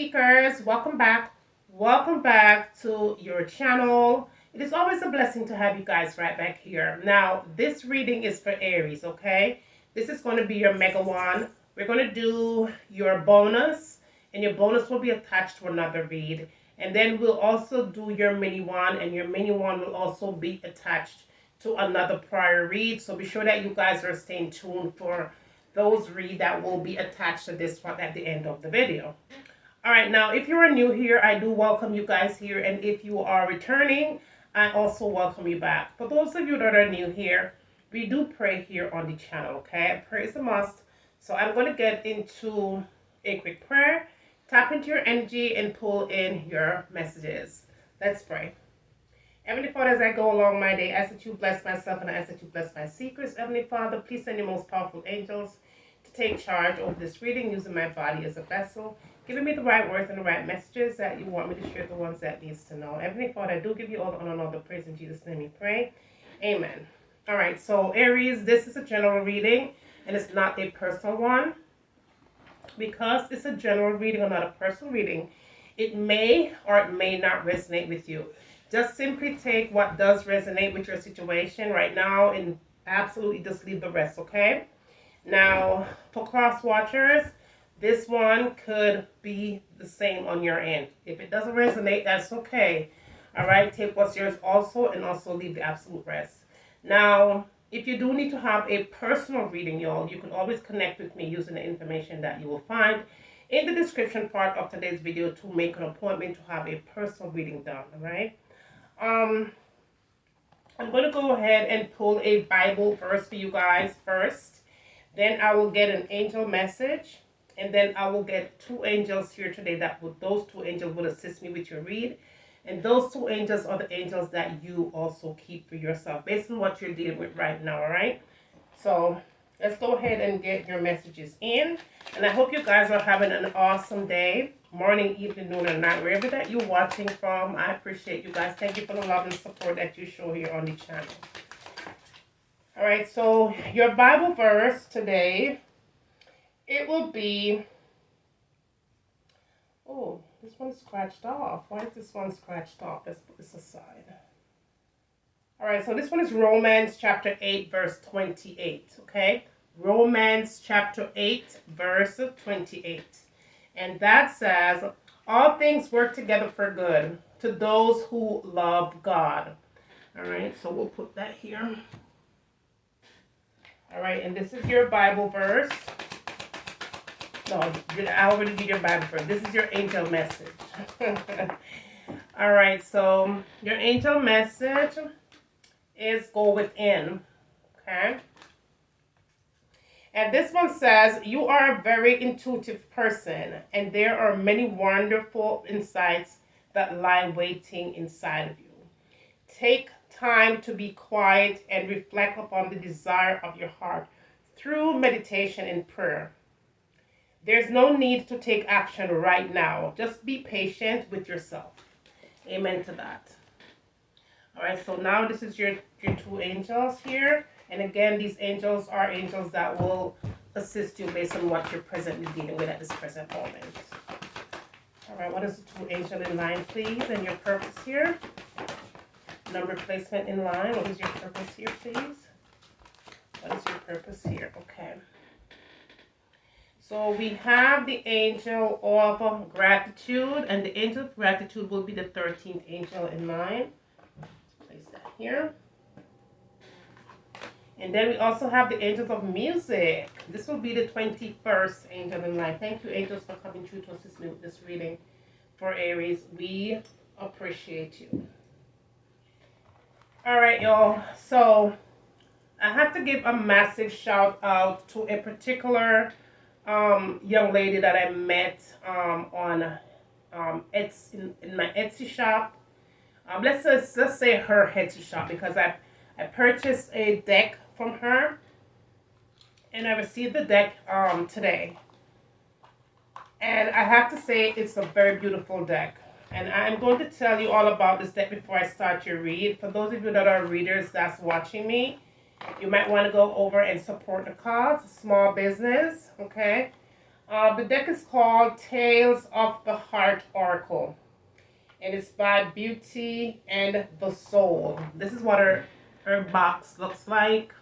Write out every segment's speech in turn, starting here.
Seekers, welcome back. Welcome back to your channel. It is always a blessing to have you guys right back here. Now, this reading is for Aries, okay? This is going to be your mega one. We're going to do your bonus, and your bonus will be attached to another read. And then we'll also do your mini one, and your mini one will also be attached to another prior read. So be sure that you guys are staying tuned for those read that will be attached to this one at the end of the video. All right, now if you are new here, I do welcome you guys here, and if you are returning, I also welcome you back. For those of you that are new here, we do pray here on the channel, okay? Prayer is a must. So I'm going to get into a quick prayer, tap into your energy, and pull in your messages. Let's pray. Heavenly Father, as I go along my day, I ask that you bless myself and I ask that you bless my seekers. Heavenly Father, please send your most powerful angels to take charge over this reading, using my body as a vessel, giving me the right words and the right messages that you want me to share, the ones that needs to know. Heavenly Father, I do give you all the honor and all the praise. In Jesus' name we pray. Amen. All right, so Aries, this is a general reading, and it's not a personal one. Because it's a general reading or not a personal reading, it may or it may not resonate with you. Just simply take what does resonate with your situation right now and absolutely just leave the rest, okay? Now, for cross watchers, this one could be the same on your end. If it doesn't resonate, that's okay. All right, take what's yours also and also leave the absolute rest. Now, if you do need to have a personal reading, y'all, you can always connect with me using the information that you will find in the description part of today's video to make an appointment to have a personal reading done, all right? I'm going to go ahead and pull a Bible verse for you guys first. Then I will get an angel message. And then I will get two angels here today those two angels will assist me with your read. And those two angels are the angels that you also keep for yourself based on what you're dealing with right now, all right? So let's go ahead and get your messages in. And I hope you guys are having an awesome day, morning, evening, noon, or night, wherever that you're watching from. I appreciate you guys. Thank you for the love and support that you show here on the channel. All right, so your Bible verse today, it will be, oh, this one's scratched off. Why is this one scratched off? Let's put this aside. All right, so this one is Romans chapter 8, verse 28, okay? Romans chapter 8, verse 28. And that says, all things work together for good to those who love God. All right, so we'll put that here. All right, and this is your Bible verse. No, I already did your Bible verse. This is your angel message. All right, so your angel message is go within, okay? And this one says, you are a very intuitive person, and there are many wonderful insights that lie waiting inside of you. Take time to be quiet and reflect upon the desire of your heart through meditation and prayer. There's no need to take action right now. Just be patient with yourself. Amen to that. All right, so now this is your two angels here. And again, these angels are angels that will assist you based on what you're presently dealing with at this present moment. All right, what is the two angel in line, please? And your purpose here. Number placement in line. What is your purpose here, please? What is your purpose here? Okay. So we have the angel of gratitude, and the angel of gratitude will be the 13th angel in line. Let's place that here. And then we also have the angels of music. This will be the 21st angel in line. Thank you, angels, for coming through to assist me with this reading for Aries. We appreciate you. All right, y'all. So I have to give a massive shout out to a particular young lady that I met on Etsy, in my Etsy shop. Let's just say her Etsy shop, because I purchased a deck from her, and I received the deck today. And I have to say it's a very beautiful deck. And I'm going to tell you all about this deck before I start your read. For those of you that are readers that's watching me, you might want to go over and support the cause, small business, okay? The deck is called Tales of the Heart Oracle, and it's by Beauty and the Soul. This is what her box looks like.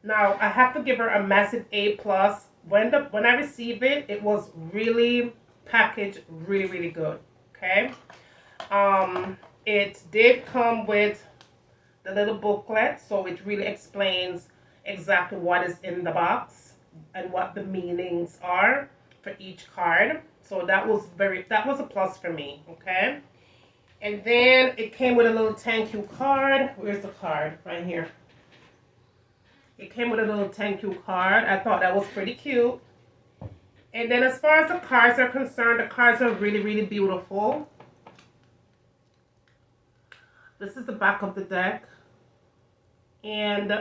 Now I have to give her a massive A plus. When I received it, it was really packaged really good. Okay. It did come with the little booklet, so it really explains exactly what is in the box and what the meanings are for each card. So that was a plus for me. Okay. And then it came with a little thank you card. Where's the card? Right here. It came with a little thank you card. I thought that was pretty cute. And then as far as the cards are concerned, the cards are really beautiful. This is the back of the deck. And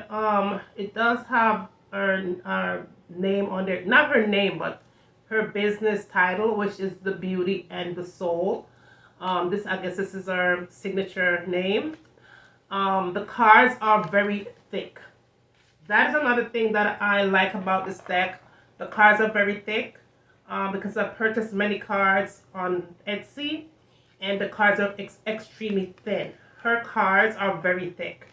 it does have her name on there. Not her name, but her business title, which is The Beauty and the Soul. I guess this is her signature name. The cards are very thick. That is another thing that I like about this deck. The cards are very thick because I've purchased many cards on Etsy, and the cards are extremely thin. Her cards are very thick.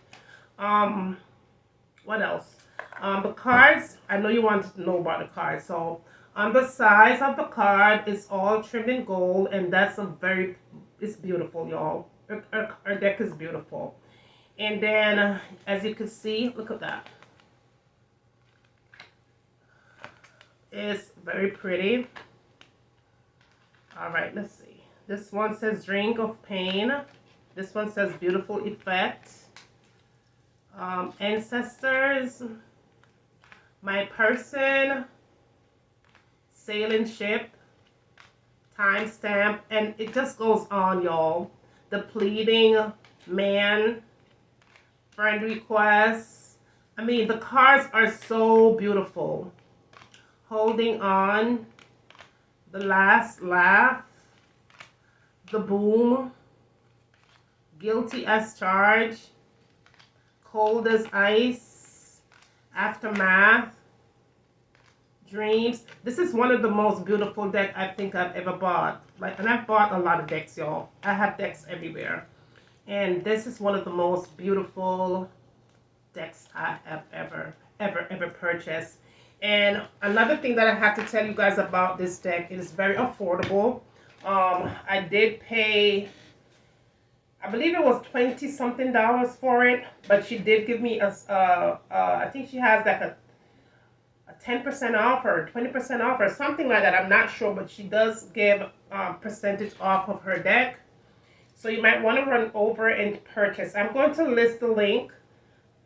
What else? The cards, I know you wanted to know about the cards. So on the sides of the card, it's all trimmed in gold, and it's beautiful, y'all. Her deck is beautiful. And then, as you can see, look at that. It's very pretty. All right, let's see. This one says Drink of Pain. This one says Beautiful Effect. Ancestors. My Person. Sailing Ship. Timestamp. And it just goes on, y'all. The Pleading Man. Friend Requests. I mean, the cards are so beautiful. Holding On, The Last Laugh, The Boom, Guilty as Charged, Cold as Ice, Aftermath, Dreams. This is one of the most beautiful decks I think I've ever bought. And I've bought a lot of decks, y'all. I have decks everywhere. And this is one of the most beautiful decks I have ever purchased. And another thing that I have to tell you guys about this deck, it is very affordable. I did pay, I believe it was $20 something for it, but she did give me I think she has like a 10% off or 20% off or something like that. I'm not sure, but she does give percentage off of her deck. So you might want to run over and purchase. I'm going to list the link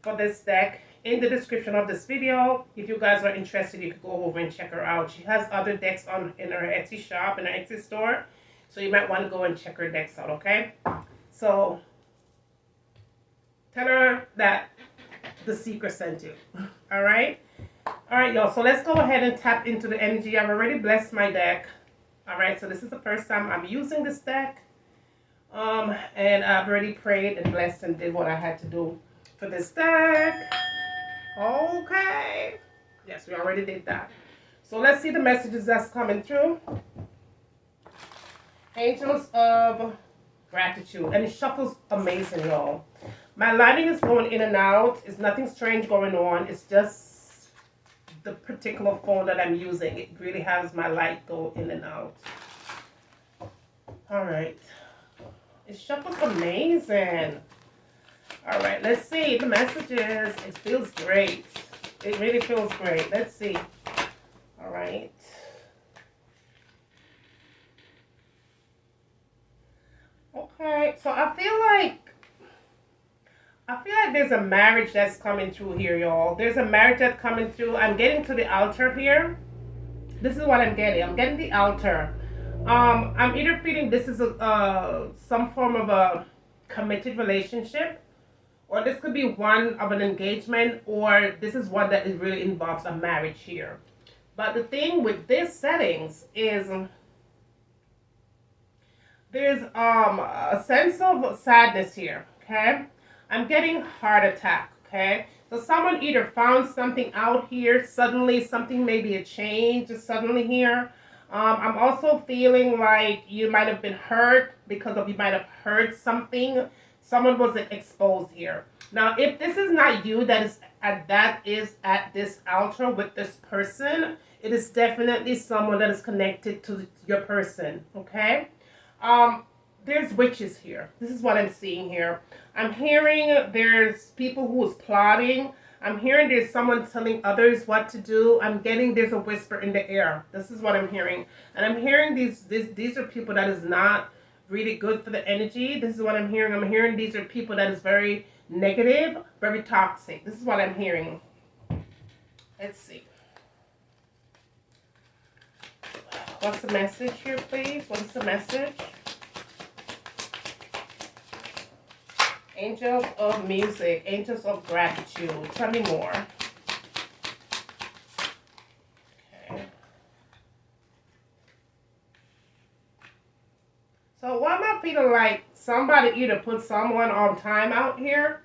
for this deck in the description of this video. If you guys are interested, you could go over and check her out. She has other decks in her Etsy shop, in her Etsy store. So you might want to go and check her decks out, okay? So tell her that the seeker sent you. All right? All right, y'all. So let's go ahead and tap into the energy. I've already blessed my deck. All right, so this is the first time I'm using this deck. And I've already prayed and blessed and did what I had to do for this deck. Okay. Yes, we already did that. So let's see the messages that's coming through. Angels of Gratitude. And it shuffles amazing, y'all. My lighting is going in and out. It's nothing strange going on. It's just the particular phone that I'm using. It really has my light go in and out. All right. It shuffles amazing. All right, let's see the messages. It feels great. It really feels great. Let's see. All right. Okay, so I feel like there's a marriage that's coming through here, y'all. There's a marriage that's coming through. I'm getting to the altar here. This is what I'm getting. I'm getting the altar. I'm either feeling this is some form of a committed relationship, or this could be one of an engagement, or this is one that really involves a marriage here. But the thing with this settings is there's a sense of sadness here, okay? I'm getting heart attack, okay? So someone either found something out here, suddenly something, maybe a change just suddenly here. I'm also feeling like you might have been hurt because of you might have heard something. Someone was exposed here. Now, if this is not you that is at this altar with this person, it is definitely someone that is connected to your person, okay? Um, there's witches here. This is what I'm seeing here. I'm hearing there's people who is plotting. I'm hearing there's someone telling others what to do. I'm getting there's a whisper in the air. This is what I'm hearing. And I'm hearing these are people that is not really good for the energy. This is what I'm hearing. I'm hearing these are people that is very negative, very toxic. This is what I'm hearing. Let's see. What's the message here, please? What is the message? Angels of music, angels of gratitude. Tell me more. Okay. So why am I feeling like somebody either put someone on timeout here?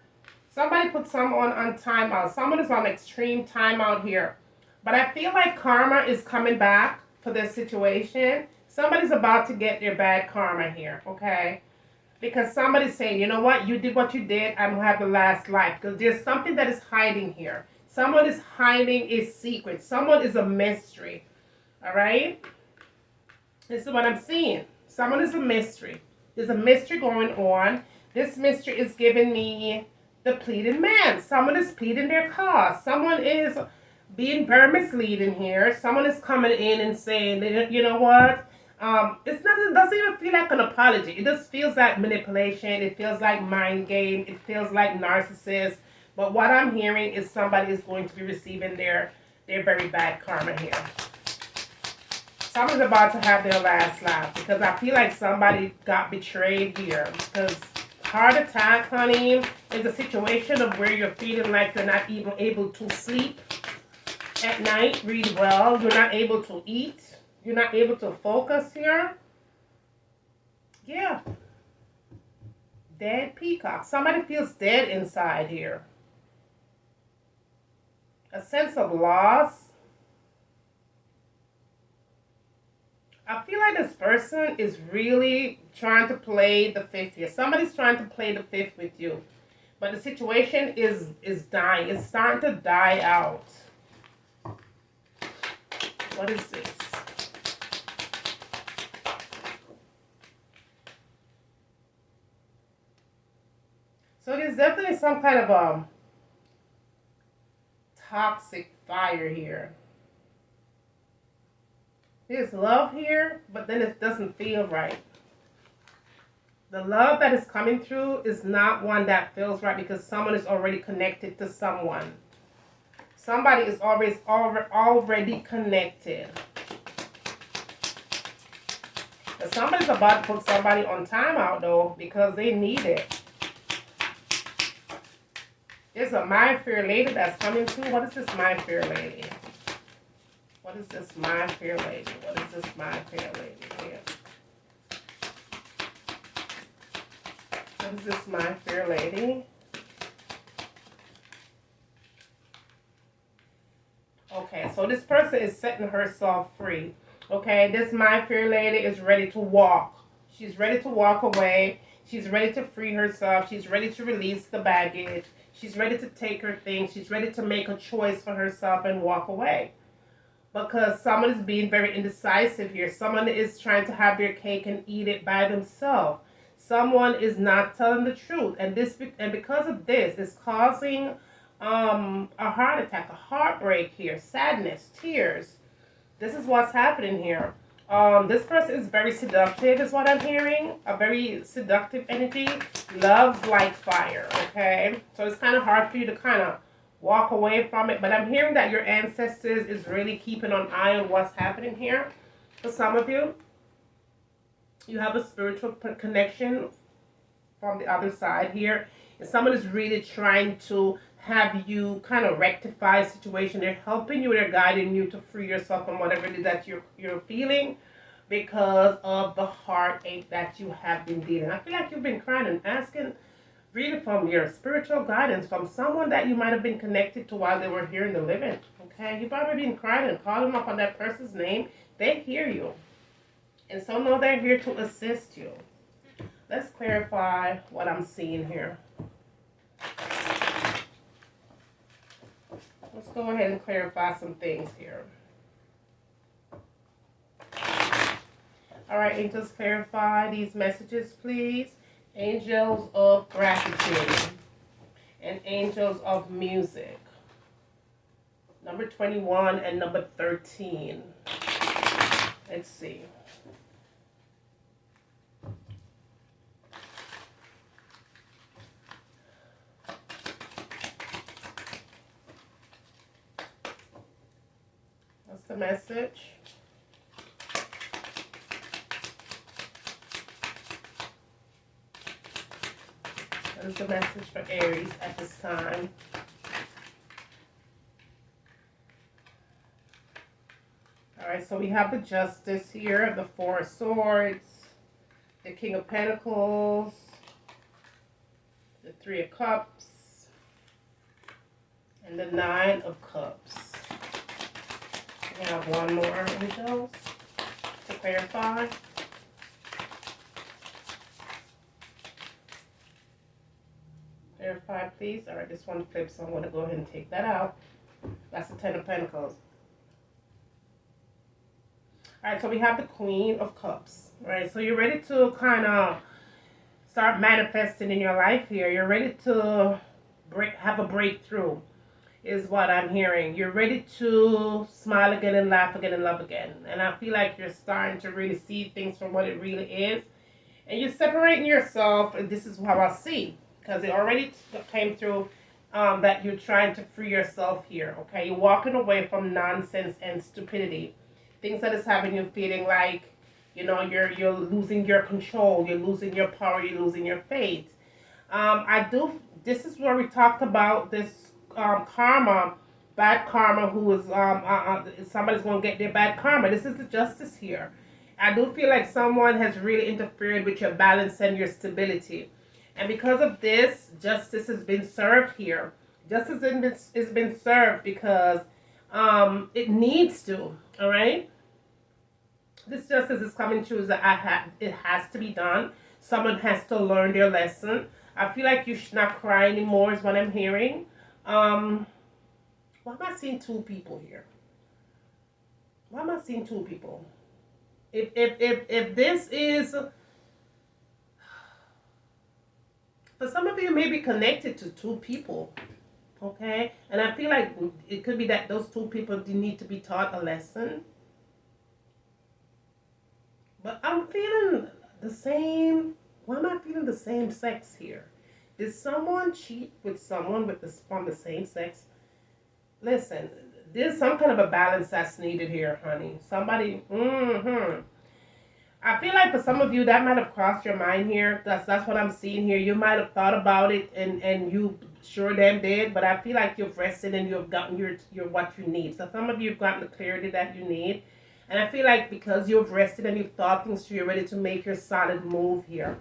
Somebody put someone on timeout. Someone is on extreme timeout here. But I feel like karma is coming back for this situation. Somebody's about to get their bad karma here, okay? Because somebody's saying, you know what, you did what you did, I'm going to have the last life. Because there's something that is hiding here. Someone is hiding a secret. Someone is a mystery. All right? This is what I'm seeing. Someone is a mystery. There's a mystery going on. This mystery is giving me the pleading man. Someone is pleading their cause. Someone is being very misleading here. Someone is coming in and saying, you know what? It's not. It doesn't even feel like an apology. It just feels like manipulation. It feels like mind game. It feels like narcissist. But what I'm hearing is somebody is going to be receiving their very bad karma here. Someone's about to have their last laugh because I feel like somebody got betrayed here. Because heart attack, honey, is a situation of where you're feeling like you're not even able to sleep at night really well. You're not able to eat. You're not able to focus here. Yeah. Dead peacock. Somebody feels dead inside here. A sense of loss. I feel like this person is really trying to play the fifth here. Somebody's trying to play the fifth with you. But the situation is dying. It's starting to die out. What is this? So there's definitely some kind of toxic fire here. There's love here, but then it doesn't feel right. The love that is coming through is not one that feels right because someone is already connected to someone. Somebody is already connected. But somebody's about to put somebody on timeout though because they need it. There's a My Fair Lady that's coming through. What is this My Fair Lady? What is this My Fair Lady? What is this My Fair Lady here? What is this My Fair Lady? Okay, so this person is setting herself free. Okay, this My Fair Lady is ready to walk. She's ready to walk away. She's ready to free herself. She's ready to release the baggage. She's ready to take her things. She's ready to make a choice for herself and walk away. Because someone is being very indecisive here. Someone is trying to have their cake and eat it by themselves. Someone is not telling the truth. And because of this, it's causing a heart attack, a heartbreak here, sadness, tears. This is what's happening here. This person is very seductive, is what I'm hearing. A very seductive energy. Loves like fire, okay? So it's kind of hard for you to kind of walk away from it. But I'm hearing that your ancestors is really keeping an eye on what's happening here. For some of you, you have a spiritual connection from the other side here. And someone is really trying to have you kind of rectify a situation. They're helping you, they're guiding you to free yourself from whatever it is that you're feeling because of the heartache that you have been dealing. I feel like you've been crying and asking really from your spiritual guidance, from someone that you might have been connected to while they were here in the living. Okay, you probably been crying and calling up on that person's name. They hear you, and so know they're here to assist you. Let's clarify what I'm seeing here. Let's go ahead and clarify some things here. All right, angels, clarify these messages, please. Angels of gratitude and angels of music. Number 21 and number 13. Let's see. What's the message? What is the message for Aries at this time? All right, so we have the Justice here, the Four of Swords, the King of Pentacles, the Three of Cups, and the Nine of Cups. We have one more, angels, to clarify. Clarify, please. All right, this one flips, so I'm going to go ahead and take that out. That's the Ten of Pentacles. All right, so we have the Queen of Cups. All right, so you're ready to kind of start manifesting in your life here. You're ready to have a breakthrough, is what I'm hearing. You're ready to smile again and laugh again and love again. And I feel like you're starting to really see things from what it really is. And you're separating yourself, and this is how I see. Because it already came through that you're trying to free yourself here, okay? You're walking away from nonsense and stupidity. Things that is having you feeling like, you know, you're losing your control, you're losing your power, you're losing your faith. This is where we talked about this karma, bad karma, who is, somebody's going to get their bad karma. This is the Justice here. I do feel like someone has really interfered with your balance and your stability. And because of this, justice has been served here. Justice has been served because it needs to, all right? This justice is coming through that it has to be done. Someone has to learn their lesson. I feel like you should not cry anymore is what I'm hearing. Why am I seeing two people here? Why am I seeing two people? If this is... For some of you, may be connected to two people, okay? And I feel like it could be that those two people need to be taught a lesson. But I'm feeling the same. Why am I feeling the same sex here? Did someone cheat with someone from the same sex? Listen, there's some kind of a balance that's needed here, honey. Somebody, I feel like for some of you that might have crossed your mind here. That's what I'm seeing here. You might have thought about it and you sure damn did, but I feel like you've rested and you've gotten your what you need. So some of you have gotten the clarity that you need. And I feel like because you've rested and you've thought things through, you're ready to make your solid move here.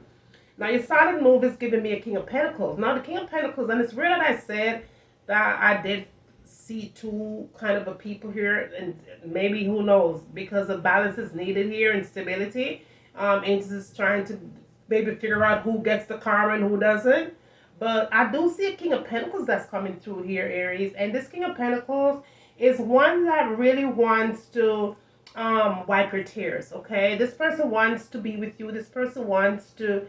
Now your solid move is giving me a King of Pentacles. Now the King of Pentacles, and it's weird that I said that I did see two kind of a people here, and maybe, who knows, because the balance is needed here and stability. Angels is trying to maybe figure out who gets the karma and who doesn't. But I do see a King of Pentacles that's coming through here, Aries. And this King of Pentacles is one that really wants to wipe your tears, okay? This person wants to be with you. This person wants to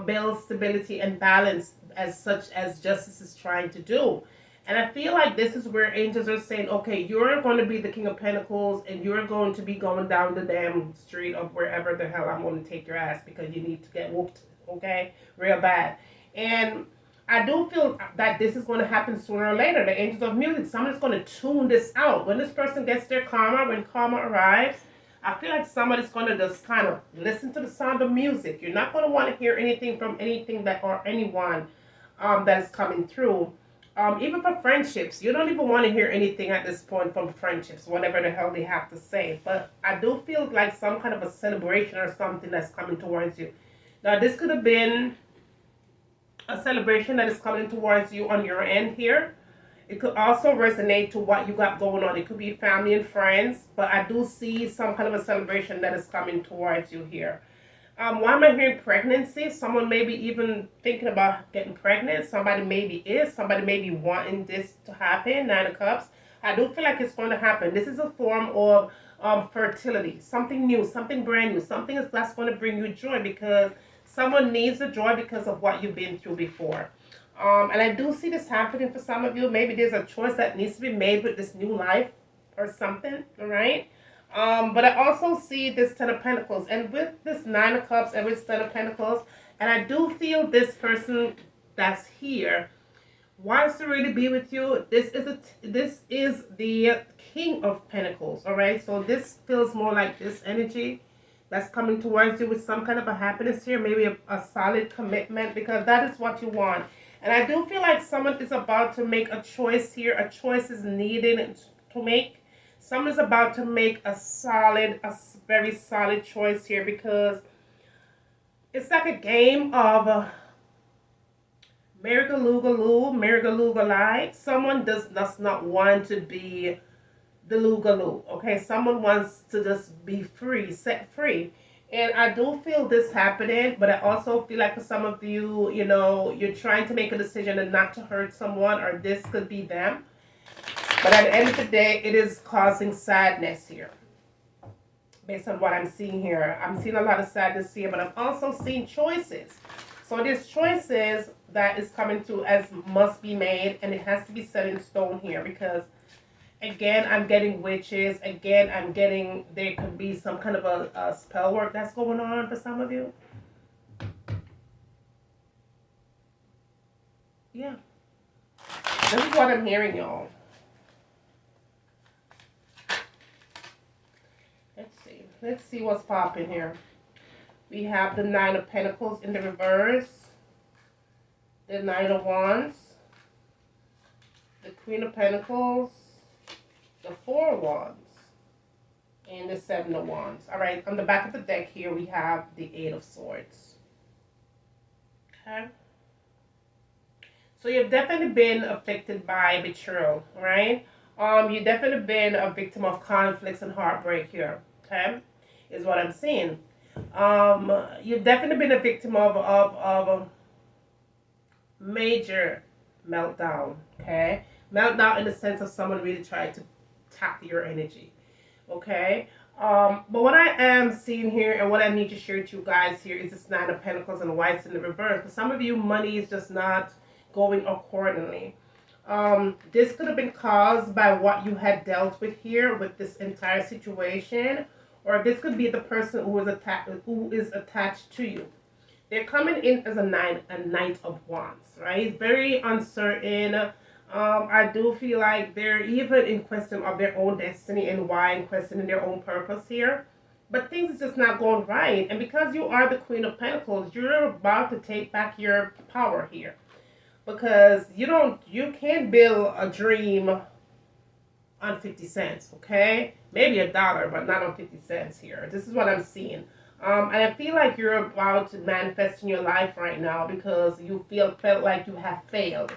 build stability and balance, as such as Justice is trying to do. And I feel like this is where angels are saying, okay, you're going to be the King of Pentacles and you're going to be going down the damn street of wherever the hell I'm going to take your ass because you need to get whooped, okay? Real bad. And I do feel that this is going to happen sooner or later. The angels of music, someone's going to tune this out. When this person gets their karma, when karma arrives, I feel like somebody's going to just kind of listen to the sound of music. You're not going to want to hear anything from anything that or anyone that is coming through. Even for friendships, you don't even want to hear anything at this point from friendships, whatever the hell they have to say. But I do feel like some kind of a celebration or something that's coming towards you. Now, this could have been a celebration that is coming towards you on your end here. It could also resonate to what you got going on. It could be family and friends, but I do see some kind of a celebration that is coming towards you here. Why am I hearing pregnancy? Someone may be even thinking about getting pregnant. Somebody maybe is. Somebody may be wanting this to happen. Nine of Cups. I do feel like it's going to happen. This is a form of fertility. Something new, something brand new, something that's going to bring you joy because someone needs the joy because of what you've been through before. And I do see this happening for some of you. Maybe there's a choice that needs to be made with this new life or something, all right? But I also see this Ten of Pentacles. And with this Nine of Cups and with Ten of Pentacles, and I do feel this person that's here wants to really be with you. This is the King of Pentacles, all right? So this feels more like this energy that's coming towards you with some kind of a happiness here, maybe a solid commitment, because that is what you want. And I do feel like someone is about to make a choice here. A choice is needed to make. Someone is about to make a very solid choice here because it's like a game of Marigaloo, Marigaloo. Someone does not want to be the Lugaloo, okay? Someone wants to just be free, set free. And I do feel this happening, but I also feel like for some of you, you know, you're trying to make a decision and not to hurt someone, or this could be them. But at the end of the day, it is causing sadness here. Based on what I'm seeing here. I'm seeing a lot of sadness here, but I'm also seeing choices. So there's choices that is coming through as must be made, and it has to be set in stone here because again, I'm getting witches. Again, I'm getting there could be some kind of a spell work that's going on for some of you. Yeah. This is what I'm hearing, y'all. Let's see what's popping here. We have the Nine of Pentacles in the reverse. The Nine of Wands. The Queen of Pentacles. The Four of Wands. And the Seven of Wands. Alright, on the back of the deck here we have the Eight of Swords. Okay. So you've definitely been afflicted by betrayal, right? You've definitely been a victim of conflicts and heartbreak here. Okay, is what I'm seeing. You've definitely been a victim of a major meltdown. Okay, meltdown in the sense of someone really tried to tap your energy. Okay, but what I am seeing here and what I need to share with you guys here is this Nine of Pentacles and Whites in the reverse. For some of you, money is just not going accordingly. This could have been caused by what you had dealt with here with this entire situation, or this could be the person who is attached to you. They're coming in as a Knight of Wands, right? Very uncertain. I do feel like they're even in question of their own destiny and why in questioning their own purpose here. But things is just not going right. And because you are the Queen of Pentacles, you're about to take back your power here. Because you can't build a dream on 50 cents, okay? Maybe $1, but not on 50 cents here. This is what I'm seeing. And I feel like you're about to manifest in your life right now because you felt like you have failed.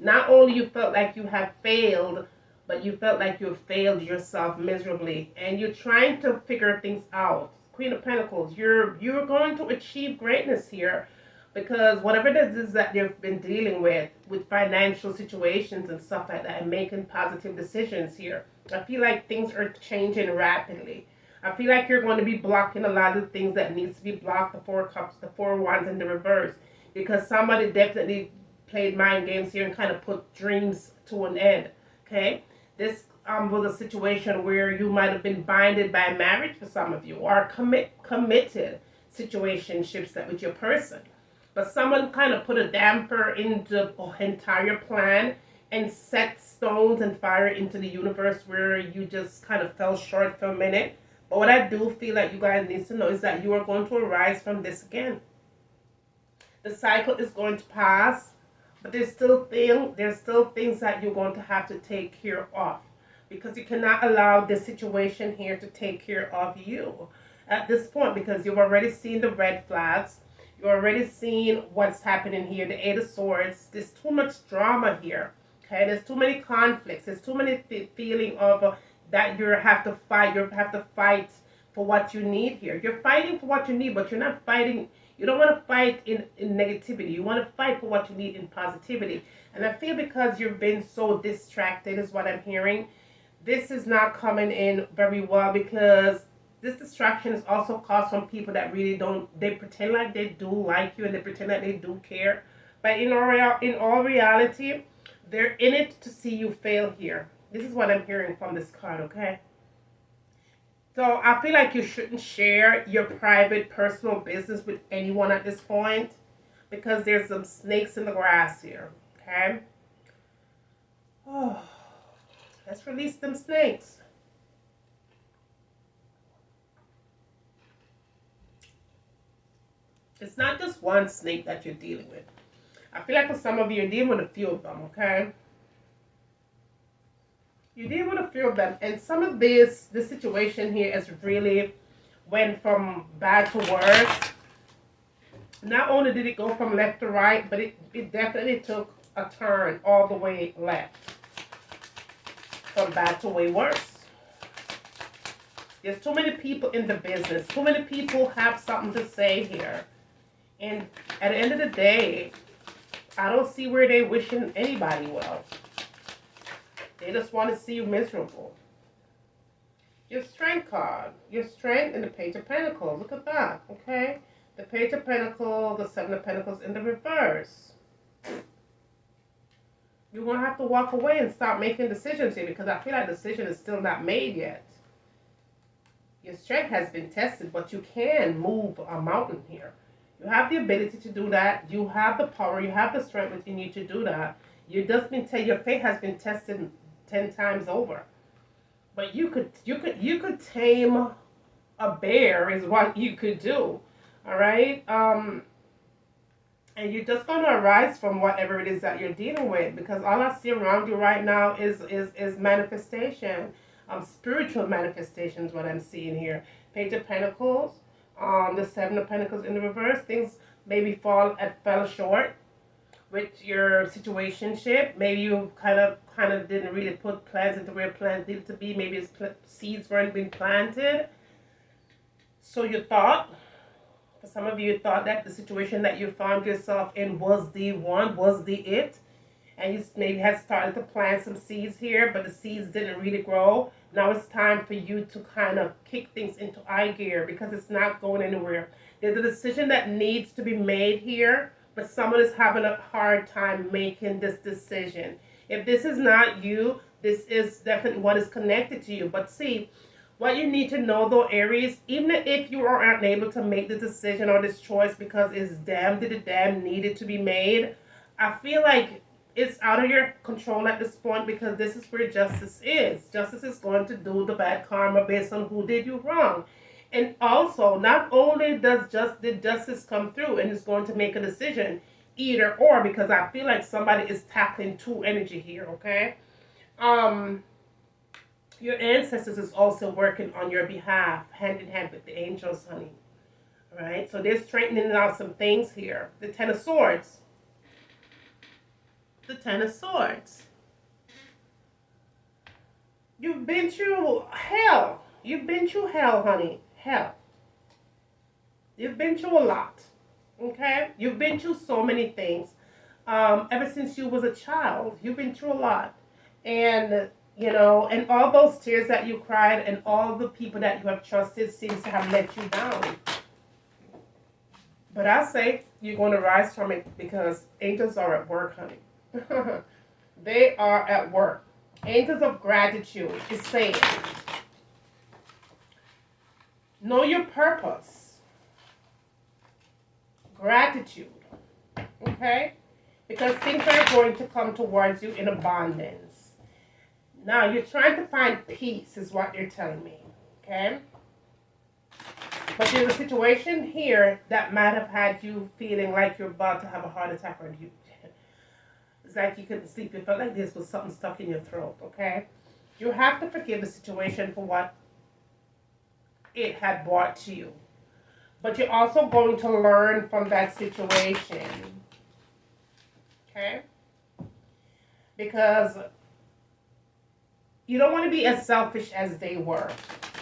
Not only you felt like you have failed, but you felt like you failed yourself miserably. And you're trying to figure things out. Queen of Pentacles, you're going to achieve greatness here. Because whatever it is that you've been dealing with financial situations and stuff like that, and making positive decisions here, I feel like things are changing rapidly. I feel like you're going to be blocking a lot of things that needs to be blocked. The Four Cups, the Four Wands in the reverse, because somebody definitely played mind games here and kind of put dreams to an end. Okay, this was a situation where you might have been binded by marriage for some of you, or committed situationships that with your person. But someone kind of put a damper into the entire plan and set stones and fire into the universe where you just kind of fell short for a minute. But what I do feel like you guys need to know is that you are going to arise from this again. The cycle is going to pass, but there's still things that you're going to have to take care of. Because you cannot allow this situation here to take care of you at this point, because you've already seen the red flags. You're already seeing what's happening here. The Eight of Swords. There's too much drama here. Okay, there's too many conflicts. There's too many feeling of that you have to fight. You have to fight for what you need here. You're fighting for what you need, but you're not fighting. You don't want to fight in negativity. You want to fight for what you need in positivity. And I feel because you've been so distracted, is what I'm hearing. This is not coming in very well because this distraction is also caused from people that really don't, they pretend like they do like you and they pretend like they do care. But in all reality, they're in it to see you fail here. This is what I'm hearing from this card, okay? So I feel like you shouldn't share your private, personal business with anyone at this point because there's some snakes in the grass here, okay? Oh, let's release them snakes. It's not just one snake that you're dealing with. I feel like for some of you, you're dealing with a few of them, okay? You're dealing with a few of them. And some of this situation here is really went from bad to worse. Not only did it go from left to right, but it definitely took a turn all the way left. From bad to way worse. There's too many people in the business. Too many people have something to say here. And at the end of the day, I don't see where they're wishing anybody well. They just want to see you miserable. Your strength card. Your strength and the Page of Pentacles. Look at that, okay? The Page of Pentacles, the Seven of Pentacles in the reverse. You're going to have to walk away and start making decisions here because I feel like the decision is still not made yet. Your strength has been tested, but you can move a mountain here. You have the ability to do that. You have the power. You have the strength within you to do that. Your faith has been tested 10 times over. But you could tame a bear is what you could do. All right? And you're just going to arise from whatever it is that you're dealing with because all I see around you right now is manifestation. Spiritual manifestation is what I'm seeing here. Page of Pentacles. The Seven of Pentacles in the reverse. Things maybe fell short with your situationship. Maybe you kind of didn't really put plans into where plans needed to be. Maybe seeds weren't being planted. So you thought, for some of you, thought that the situation that you found yourself in was the one, was the it. And you maybe had started to plant some seeds here, but the seeds didn't really grow. Now it's time for you to kind of kick things into high gear because it's not going anywhere. There's a decision that needs to be made here, but someone is having a hard time making this decision. If this is not you, this is definitely what is connected to you. But see, what you need to know though, Aries, even if you are unable to make the decision or this choice because it's damn needed to be made, I feel like it's out of your control at this point because this is where justice is. Justice is going to do the bad karma based on who did you wrong. And also, not only did justice come through and is going to make a decision, either or, because I feel like somebody is tackling two energy here, okay? Your ancestors is also working on your behalf, hand in hand with the angels, honey. All right? So they're straightening out some things here. The Ten of Swords. The Ten of Swords. You've been through hell. You've been through hell, honey. Hell. You've been through a lot. Okay? You've been through so many things. Ever since you was a child, you've been through a lot. And, you know, and all those tears that you cried and all the people that you have trusted seems to have let you down. But I say you're going to rise from it because angels are at work, honey. They are at work. Angels of gratitude is saying, know your purpose. Gratitude. Okay? Because things are going to come towards you in abundance. Now, you're trying to find peace is what you're telling me. Okay? But there's a situation here that might have had you feeling like you're about to have a heart attack or you. It's like you couldn't sleep. You felt like this was something stuck in your throat, okay? You have to forgive the situation for what it had brought to you. but you're also going to learn from that situation. Okay? Because you don't want to be as selfish as they were.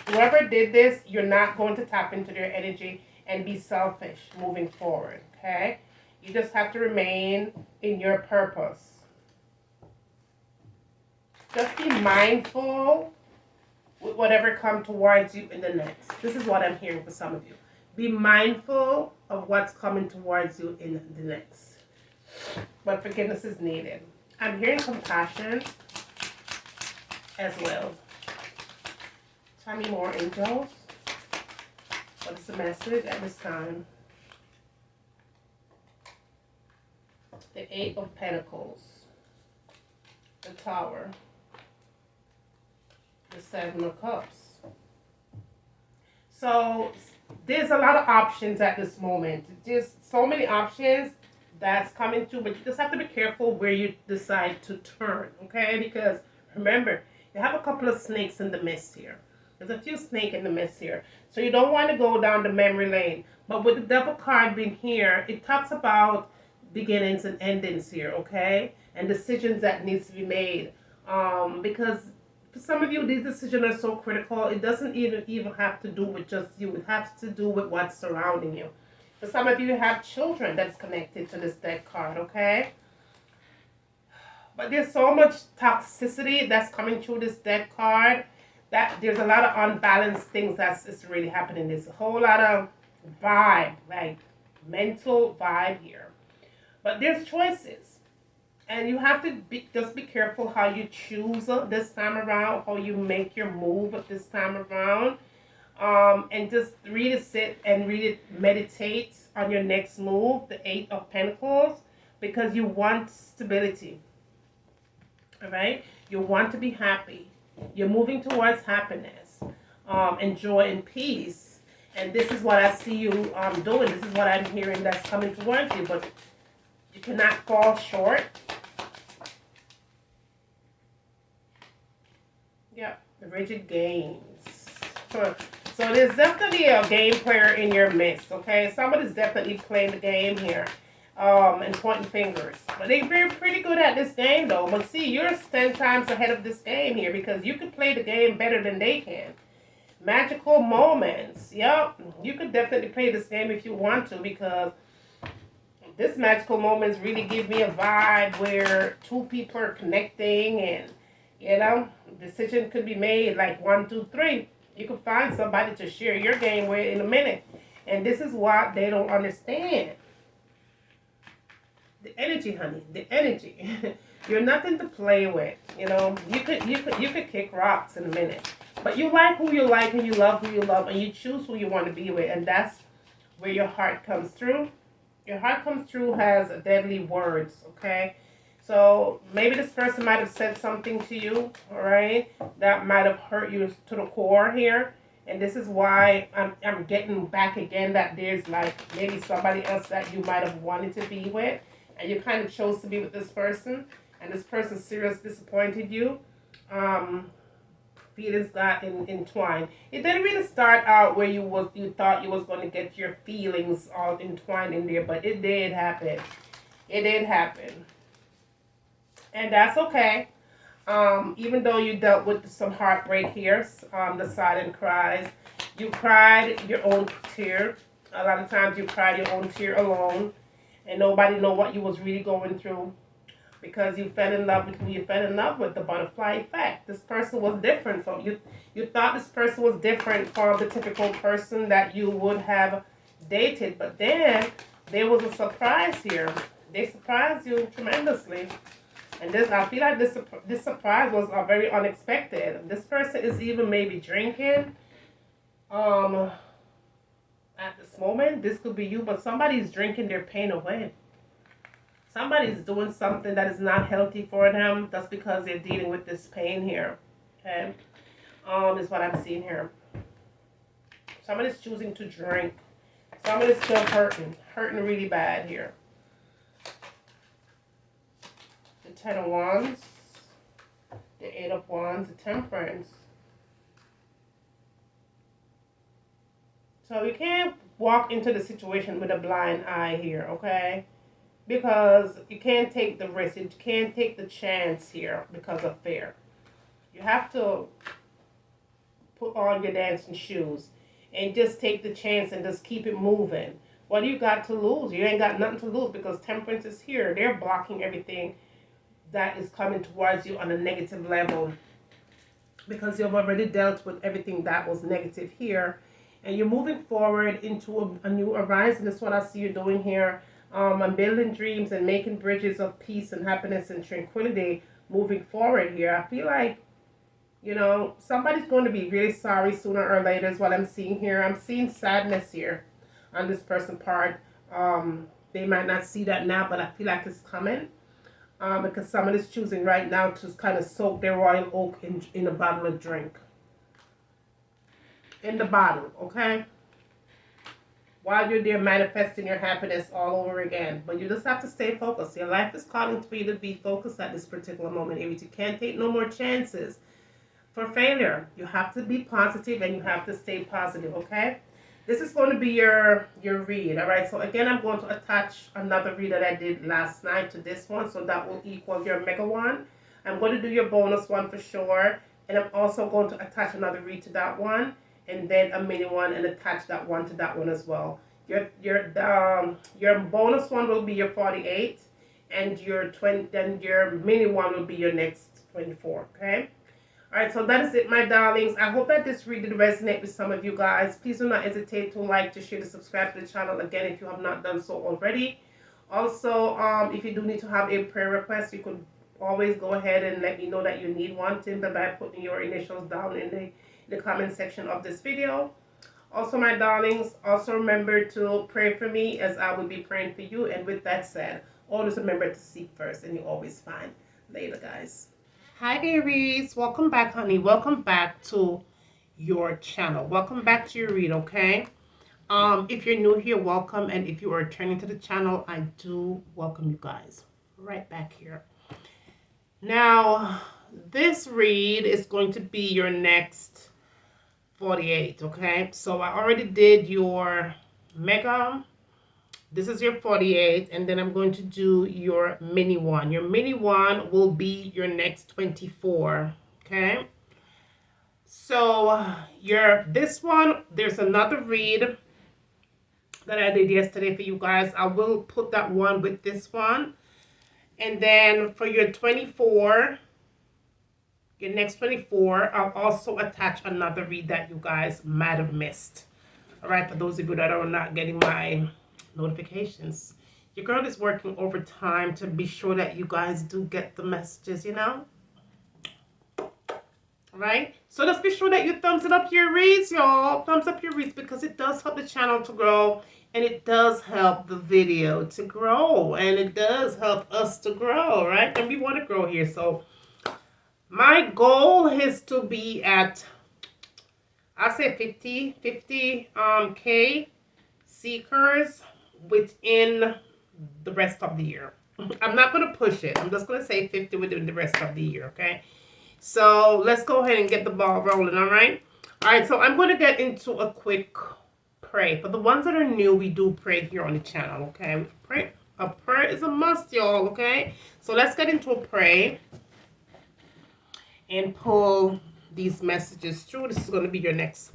Whoever did this, you're not going to tap into their energy and be selfish moving forward. Okay? You just have to remain in your purpose. Just be mindful with whatever comes towards you in the next. This is what I'm hearing for some of you. Be mindful of what's coming towards you in the next. But forgiveness is needed. I'm hearing compassion as well. Tell me more, angels. What is the message at this time? The Eight of Pentacles. The Tower. The Seven of Cups. So there's a lot of options at this moment. There's so many options that's coming through, but you just have to be careful where you decide to turn, okay? Because remember, you have a couple of snakes in the mist here. There's a few snakes in the mist here. So you don't want to go down the memory lane. But with the Devil card being here, it talks about beginnings and endings here, okay? And decisions that needs to be made. Because for some of you, these decisions are so critical. It doesn't even have to do with just you. It has to do with what's surrounding you. For some of you have children that's connected to this deck card, okay? But there's so much toxicity that's coming through this deck card that there's a lot of unbalanced things that's really happening. There's a whole lot of vibe, like mental vibe here. But there's choices. And you have to just be careful how you choose this time around, how you make your move this time around. And just really sit and really meditate on your next move, the Eight of Pentacles, because you want stability. All right? You want to be happy. You're moving towards happiness, and joy and peace. And this is what I see you doing. This is what I'm hearing that's coming towards you. But you cannot fall short. Yep, the rigid games. So there's definitely a game player in your midst, okay? Somebody's definitely playing the game here, and pointing fingers. But they're pretty good at this game, though. But see, you're 10 times ahead of this game here because you can play the game better than they can. Magical moments. Yep, you could definitely play this game if you want to because this magical moments really give me a vibe where two people are connecting and, you know, decision could be made like 1, 2, 3. You can find somebody to share your game with in a minute. And this is what they don't understand. The energy, honey. The energy. You're nothing to play with. You know, you could kick rocks in a minute. But you like who you like and you love who you love and you choose who you want to be with. And that's where your heart comes through. Your heart comes through has deadly words, okay? So maybe this person might have said something to you, all right, that might have hurt you to the core here. And this is why I'm getting back again that there's like maybe somebody else that you might have wanted to be with. And you kind of chose to be with this person. And this person seriously disappointed you. Feelings got entwined. It didn't really start out where you thought you was going to get your feelings all entwined in there. But it did happen. It did happen. And that's okay. Even though you dealt with some heartbreak here, the silent cries. You cried your own tear. A lot of times you cried your own tear alone. And nobody know what you was really going through. Because you fell in love with who you fell in love with, the butterfly effect. This person was different from you. You thought this person was different from the typical person that you would have dated. But then there was a surprise here. They surprised you tremendously. And this, I feel like this surprise was very unexpected. This person is even maybe drinking. At this moment, this could be you, but somebody's drinking their pain away. Somebody's doing something that is not healthy for them. That's because they're dealing with this pain here. Okay, is what I'm seeing here. Somebody's choosing to drink. Somebody's still hurting really bad here. The 10 of Wands, the 8 of Wands, the Temperance. So you can't walk into the situation with a blind eye here, okay? Because you can't take the risk. You can't take the chance here because of fear. You have to put on your dancing shoes and just take the chance and just keep it moving. What do you got to lose? You ain't got nothing to lose because temperance is here. They're blocking everything that is coming towards you on a negative level because you've already dealt with everything that was negative here. And you're moving forward into a new horizon. That's what I see you doing here. I'm building dreams and making bridges of peace and happiness and tranquility moving forward here. I feel like, you know, somebody's going to be really sorry sooner or later is what I'm seeing here. I'm seeing sadness here on this person's part. They might not see that now, but I feel like it's coming. Because someone is choosing right now to kind of soak their royal oak in a bottle of drink. In the bottle, okay? While you're there manifesting your happiness all over again. But you just have to stay focused. Your life is calling for you to be focused at this particular moment, Aries. You can't take no more chances for failure. You have to be positive and you have to stay positive, okay? This is going to be your read, all right? So again, I'm going to attach another read that I did last night to this one, so that will equal your mega one. I'm going to do your bonus one for sure, and I'm also going to attach another read to that one, and then a mini one, and attach that one to that one as well. Your bonus one will be your 48, and your mini one will be your next 24. Okay. Alright, so that is it, my darlings. I hope that this read did resonate with some of you guys. Please do not hesitate to like, to share, to subscribe to the channel again if you have not done so already. Also, if you do need to have a prayer request, you could always go ahead and let me know that you need one. Timber by putting your initials down in the comment section of this video. Also, my darlings, also remember to pray for me as I will be praying for you. And with that said, always remember to seek first and you always find. Later, guys. Hi Aries, welcome back, honey. Welcome back to your channel. Welcome back to your read, okay? If you're new here, welcome, and if you are returning to the channel, I do welcome you guys right back here. Now, this read is going to be your next 48, okay? So I already did your mega. This is your 48, and then I'm going to do your mini one. Your mini one will be your next 24, okay? So this one, there's another read that I did yesterday for you guys. I will put that one with this one. And then for your 24, your next 24, I'll also attach another read that you guys might have missed. All right, for those of you that are not getting my notifications, your girl is working overtime to be sure that you guys do get the messages, you know. All right, so let's be sure that you thumbs it up your reads, y'all. Thumbs up your reads, because it does help the channel to grow, and it does help the video to grow, and it does help us to grow, right? And we want to grow here. So my goal is to be at, I say 50 K seekers within the rest of the year. I'm not going to push it. I'm just going to say 50 within the rest of the year, okay? So let's go ahead and get the ball rolling, all right? All right, so I'm going to get into a quick pray. For the ones that are new, we do pray here on the channel, okay? A prayer is a must, y'all, okay? So let's get into a pray and pull these messages through. This is going to be your next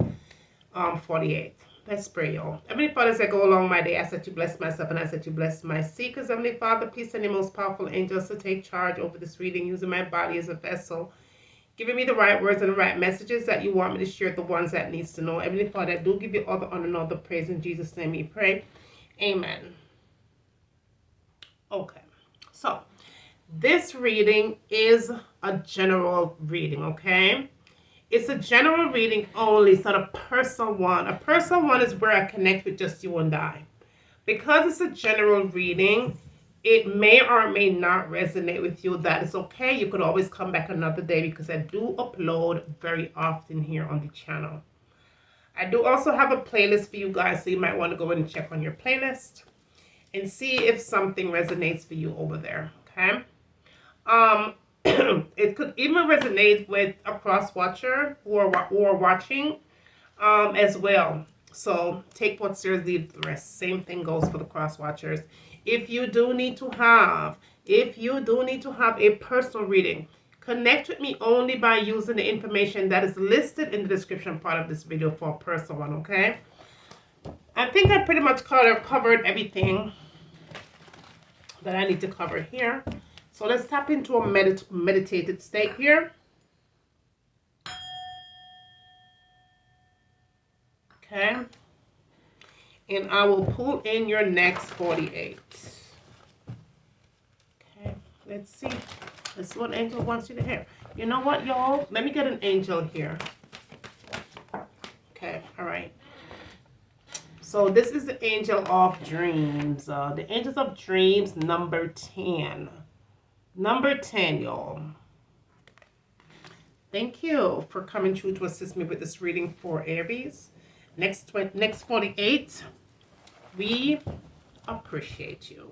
48. Let's pray, y'all. Heavenly Father, as I go along my day, I ask that you bless myself and I ask that you bless my seekers. Heavenly Father, please send your most powerful angels to take charge over this reading, using my body as a vessel, giving me the right words and the right messages that you want me to share, the ones that needs to know. Heavenly Father, I do give you all the honor and all the praise. In Jesus' name we pray. Amen. Okay. So, this reading is a general reading, okay? It's a general reading only. It's not a personal one. A personal one is where I connect with just you and I. Because it's a general reading, it may or may not resonate with you. That is okay. You could always come back another day because I do upload very often here on the channel. I do also have a playlist for you guys, so you might want to go in and check on your playlist and see if something resonates for you over there, okay? It could even resonate with a cross watcher or watching as well. So take what's yours, leave the rest. Same thing goes for the cross watchers. If you do need to have a personal reading, connect with me only by using the information that is listed in the description part of this video for a personal one, okay? I think I pretty much covered everything that I need to cover here. So let's tap into a meditated state here. Okay. And I will pull in your next 48. Okay. Let's see. Let's see what angel wants you to hear. You know what, y'all? Let me get an angel here. Okay. All right. So this is the angel of dreams. The angels of dreams, number 10. Number 10, y'all. Thank you for coming through to assist me with this reading for Aries. Next 48, we appreciate you.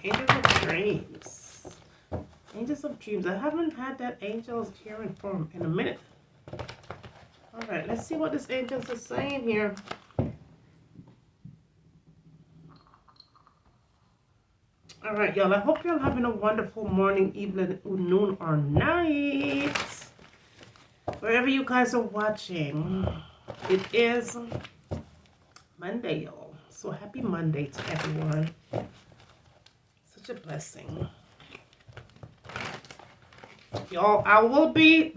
Angels of dreams. Angels of dreams. I haven't had that angels hearing from in a minute. All right, let's see what this angels is saying here. All right, y'all. I hope you're having a wonderful morning, evening, noon, or night. Wherever you guys are watching. It is Monday, y'all. So happy Monday to everyone. Such a blessing. Y'all, I will be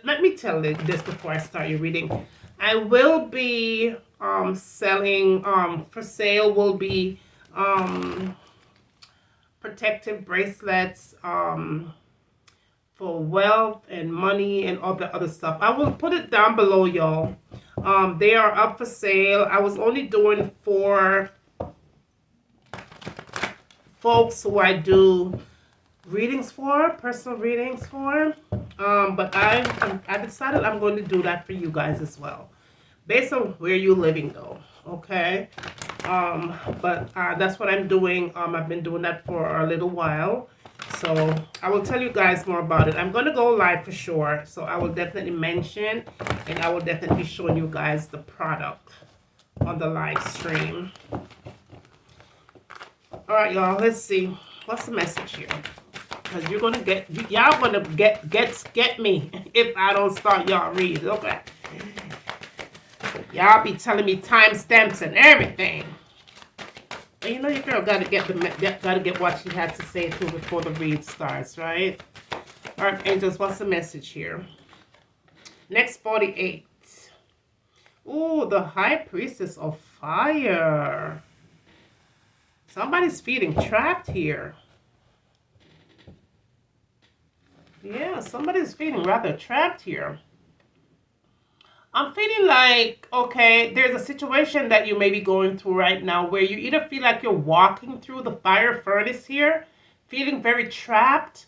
let me tell you this before I start your reading. I will be selling for sale will be protective bracelets for wealth and money and all the other stuff. I will put it down below, y'all. They are up for sale. I was only doing for folks who I do readings for, personal readings for. But I decided I'm going to do that for you guys as well, based on where you're living though. Okay. But that's what I'm doing. I've been doing that for a little while. So I will tell you guys more about it. I'm going to go live for sure. So I will definitely mention and I will definitely be showing you guys the product on the live stream. All right, y'all. Let's see. What's the message here? Because you're going to get, y'all going to get me if I don't start y'all reading. Okay. Y'all be telling me timestamps and everything. And you know your girl gotta get what she has to say too before the read starts, right? All right, angels, what's the message here? Next 48. Ooh, the High Priestess of Fire. Somebody's feeling trapped here. Yeah, somebody's feeling rather trapped here. I'm feeling like, okay, there's a situation that you may be going through right now where you either feel like you're walking through the fire furnace here, feeling very trapped.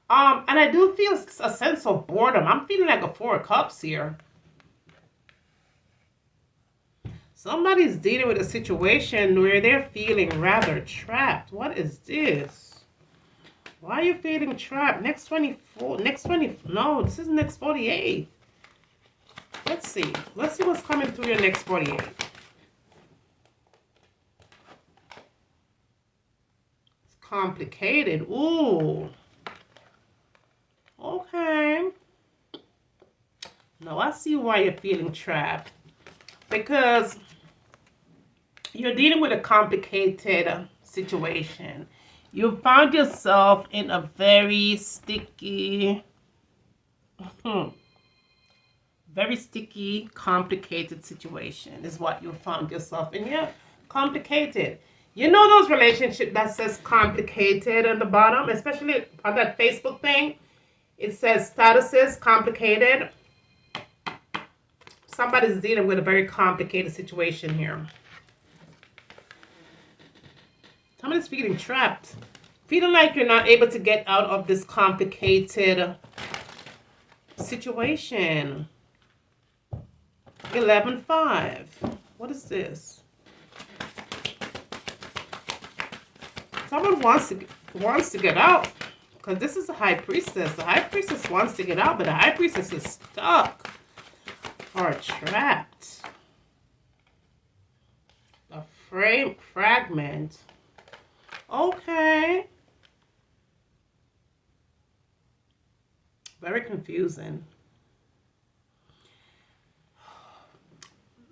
And I do feel a sense of boredom. I'm feeling like a 4 of Cups here. Somebody's dealing with a situation where they're feeling rather trapped. What is this? Why are you feeling trapped? Next 24, next 20, no, this is next 48. Let's see. Let's see what's coming through your next 48. It's complicated. Ooh. Okay. Now I see why you're feeling trapped. Because you're dealing with a complicated situation. You found yourself in a very sticky... very sticky, complicated situation is what you found yourself in. Yeah, complicated. You know those relationships that says complicated on the bottom, especially on that Facebook thing? It says statuses, complicated. Somebody's dealing with a very complicated situation here. Somebody's feeling trapped. Feeling like you're not able to get out of this complicated situation. 11-5. What is this? Someone wants to get out Because this is a high priestess. The high priestess wants to get out, but the high priestess is stuck or trapped. A fragment. Okay. Very confusing.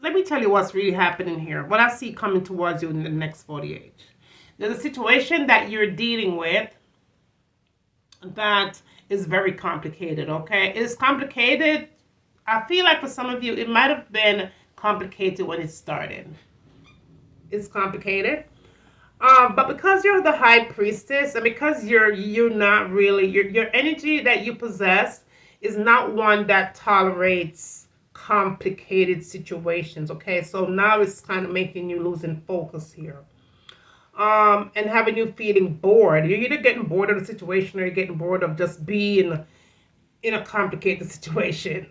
Let me tell you what's really happening here. What I see coming towards you in the next 48. There's a situation that you're dealing with that is very complicated, okay? It's complicated. I feel like for some of you, it might have been complicated when it started. It's complicated. But because you're the high priestess, and because you're not really, your energy that you possess is not one that tolerates complicated situations, okay? So now it's kind of making you losing focus here. And having you feeling bored. You're either getting bored of the situation or you're getting bored of just being in a complicated situation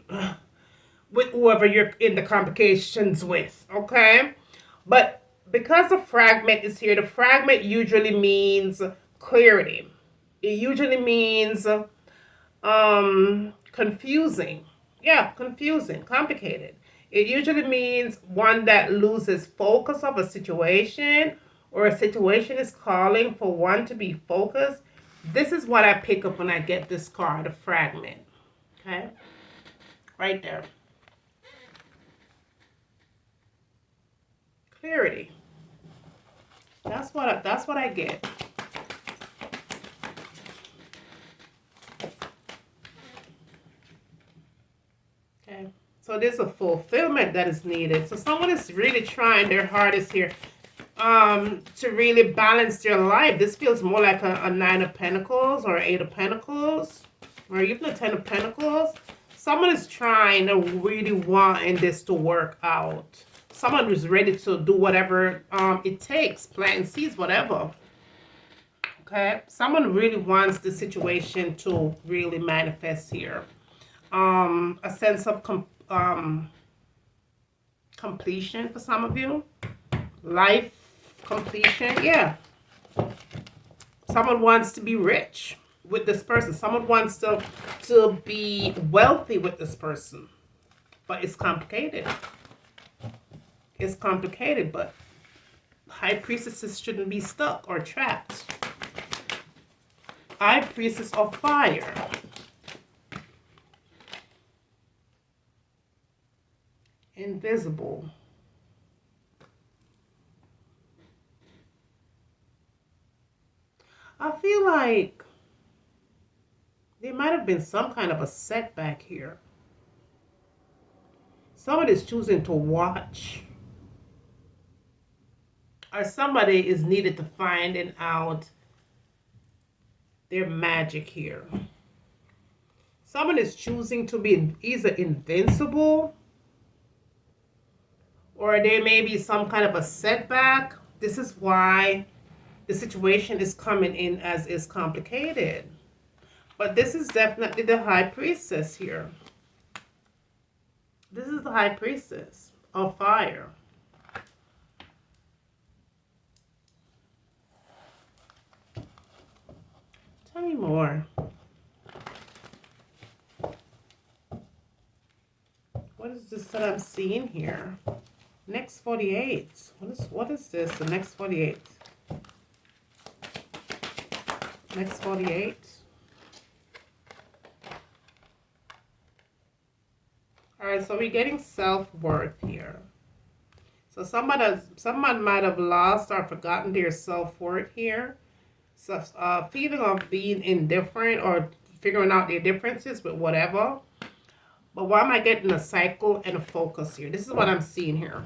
with whoever you're in the complications with, okay? But because the fragment is here, the fragment usually means clarity. It usually means confusing. Yeah, confusing, complicated. It usually means one that loses focus of a situation, or a situation is calling for one to be focused. This is what I pick up when I get this card, a fragment. Okay? Right there. Clarity. That's what I get. Okay. So there's a fulfillment that is needed. So someone is really trying their hardest here to really balance their life. This feels more like a 9 of Pentacles or 8 of Pentacles or even a 10 of Pentacles. Someone is trying to really wanting this to work out. Someone who's ready to do whatever it takes, plant seeds, whatever. Okay? Someone really wants the situation to really manifest here. A sense of completion for some of you. Life completion, yeah. Someone wants to be rich with this person. Someone wants to be wealthy with this person. But it's complicated. It's complicated, but high priestesses shouldn't be stuck or trapped. High priestess of fire. Invisible. I feel like there might have been some kind of a setback here. Someone is choosing to watch. Or somebody is needed to find out their magic here. Someone is choosing to be either invincible, or there may be some kind of a setback. This is why the situation is coming in as is complicated. But this is definitely the high priestess here. This is the high priestess of fire. Tell me more. What is this that I'm seeing here? Next 48. What is this? The next 48. Next 48. All right, so we're getting self-worth here. So someone might have lost or forgotten their self-worth here. So feeling of being indifferent or figuring out their differences with whatever. But why am I getting a cycle and a focus here? This is what I'm seeing here.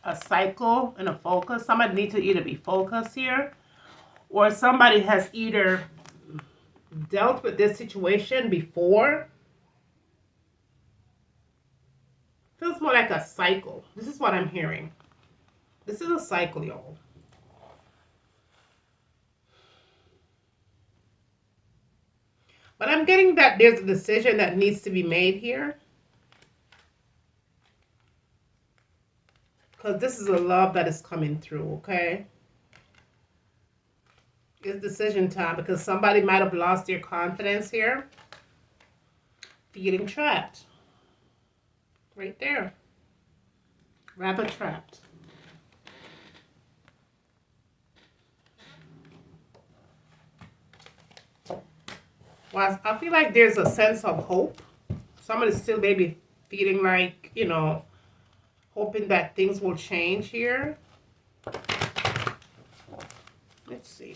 A cycle and a focus. Somebody needs to either be focused here, or somebody has either dealt with this situation before. Feels more like a cycle. This is what I'm hearing. This is a cycle, y'all. But I'm getting that there's a decision that needs to be made here. Because this is a love that is coming through, okay? It's decision time because somebody might have lost their confidence here. Feeling trapped. Right there. Rather trapped. Well, I feel like there's a sense of hope. Somebody's still maybe feeling like, you know, hoping that things will change here. Let's see.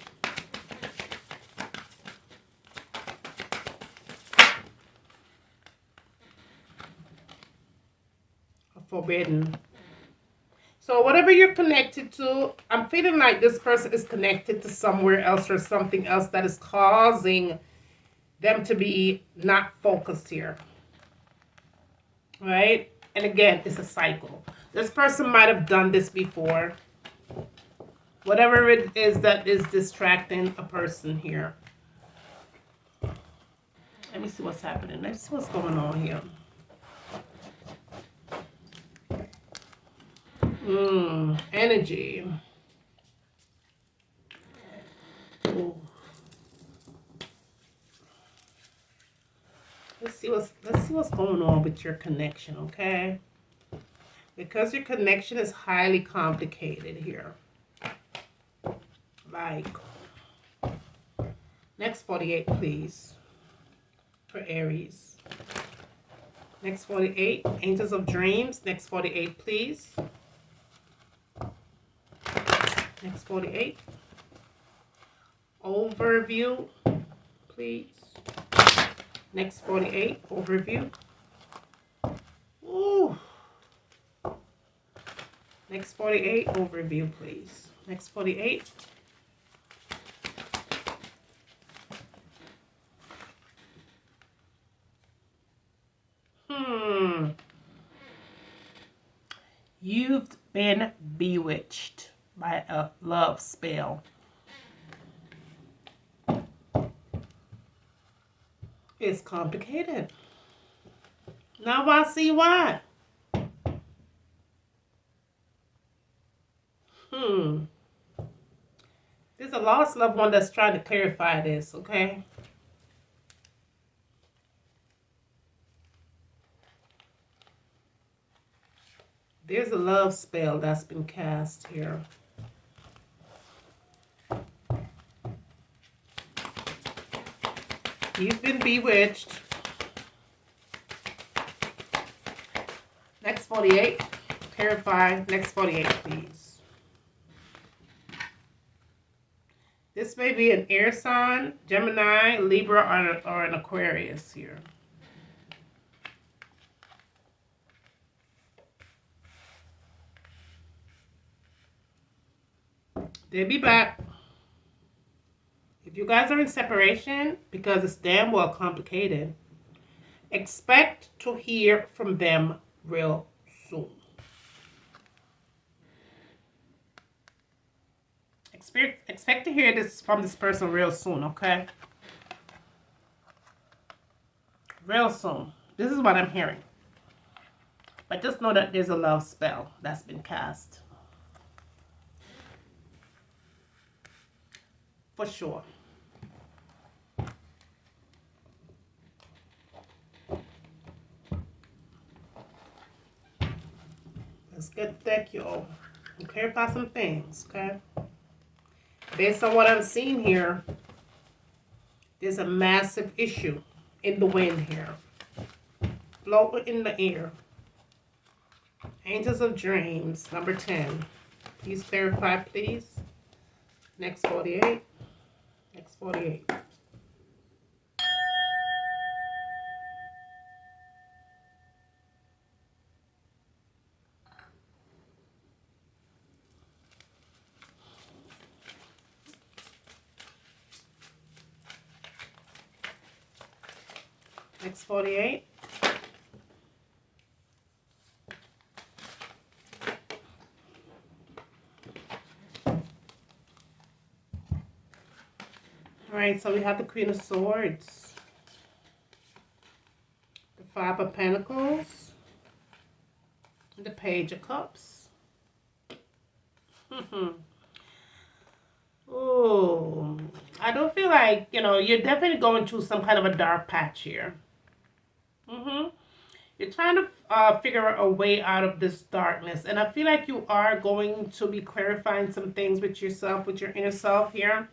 Forbidden. So whatever you're connected to, I'm feeling like this person is connected to somewhere else or something else that is causing them to be not focused here. Right? And again, it's a cycle. This person might have done this before. Whatever it is that is distracting a person here. Let me see what's happening. Let's see what's going on here. Energy. Ooh. Let's see what's going on with your connection, okay? Because your connection is highly complicated here. Like, next 48, please, for Aries. Next 48, Angels of Dreams. Next 48, please. Next 48. Overview, please. Next 48, overview. Ooh. Next 48, overview, please. Next 48. You've been bewitched by a love spell. It's complicated. Now I see why. There's a lost loved one that's trying to clarify this, okay? There's a love spell that's been cast here. You've been bewitched. Next 48. Clarify. Next 48, please. This may be an air sign, Gemini, Libra, or an Aquarius here. They'll be back. If you guys are in separation, because it's damn well complicated, expect to hear from them real soon. Expect to hear this from this person real soon, okay? Real soon. This is what I'm hearing. But just know that there's a love spell that's been cast. For sure. Let's get the deck, y'all. And clarify some things, okay? Based on what I'm seeing here, there's a massive issue in the wind here. Floating in the air. Angels of Dreams, number 10. Please clarify, please. Next 48. Next 48. Next 48. Alright, so we have the Queen of Swords, the Five of Pentacles, and the Page of Cups. Oh, I don't feel like, you're definitely going through some kind of a dark patch here. You're trying to figure out a way out of this darkness. And I feel like you are going to be clarifying some things with yourself, with your inner self here.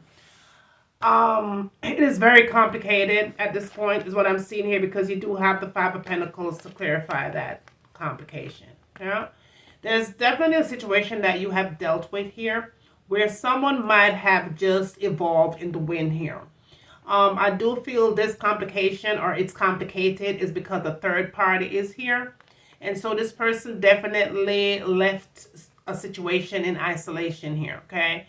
It is very complicated at this point, is what I'm seeing here, because you do have the Five of Pentacles to clarify that complication. Yeah, there's definitely a situation that you have dealt with here, where someone might have just evolved in the wind here. I do feel this complication, or it's complicated, is because the third party is here, and so this person definitely left a situation in isolation here. Okay.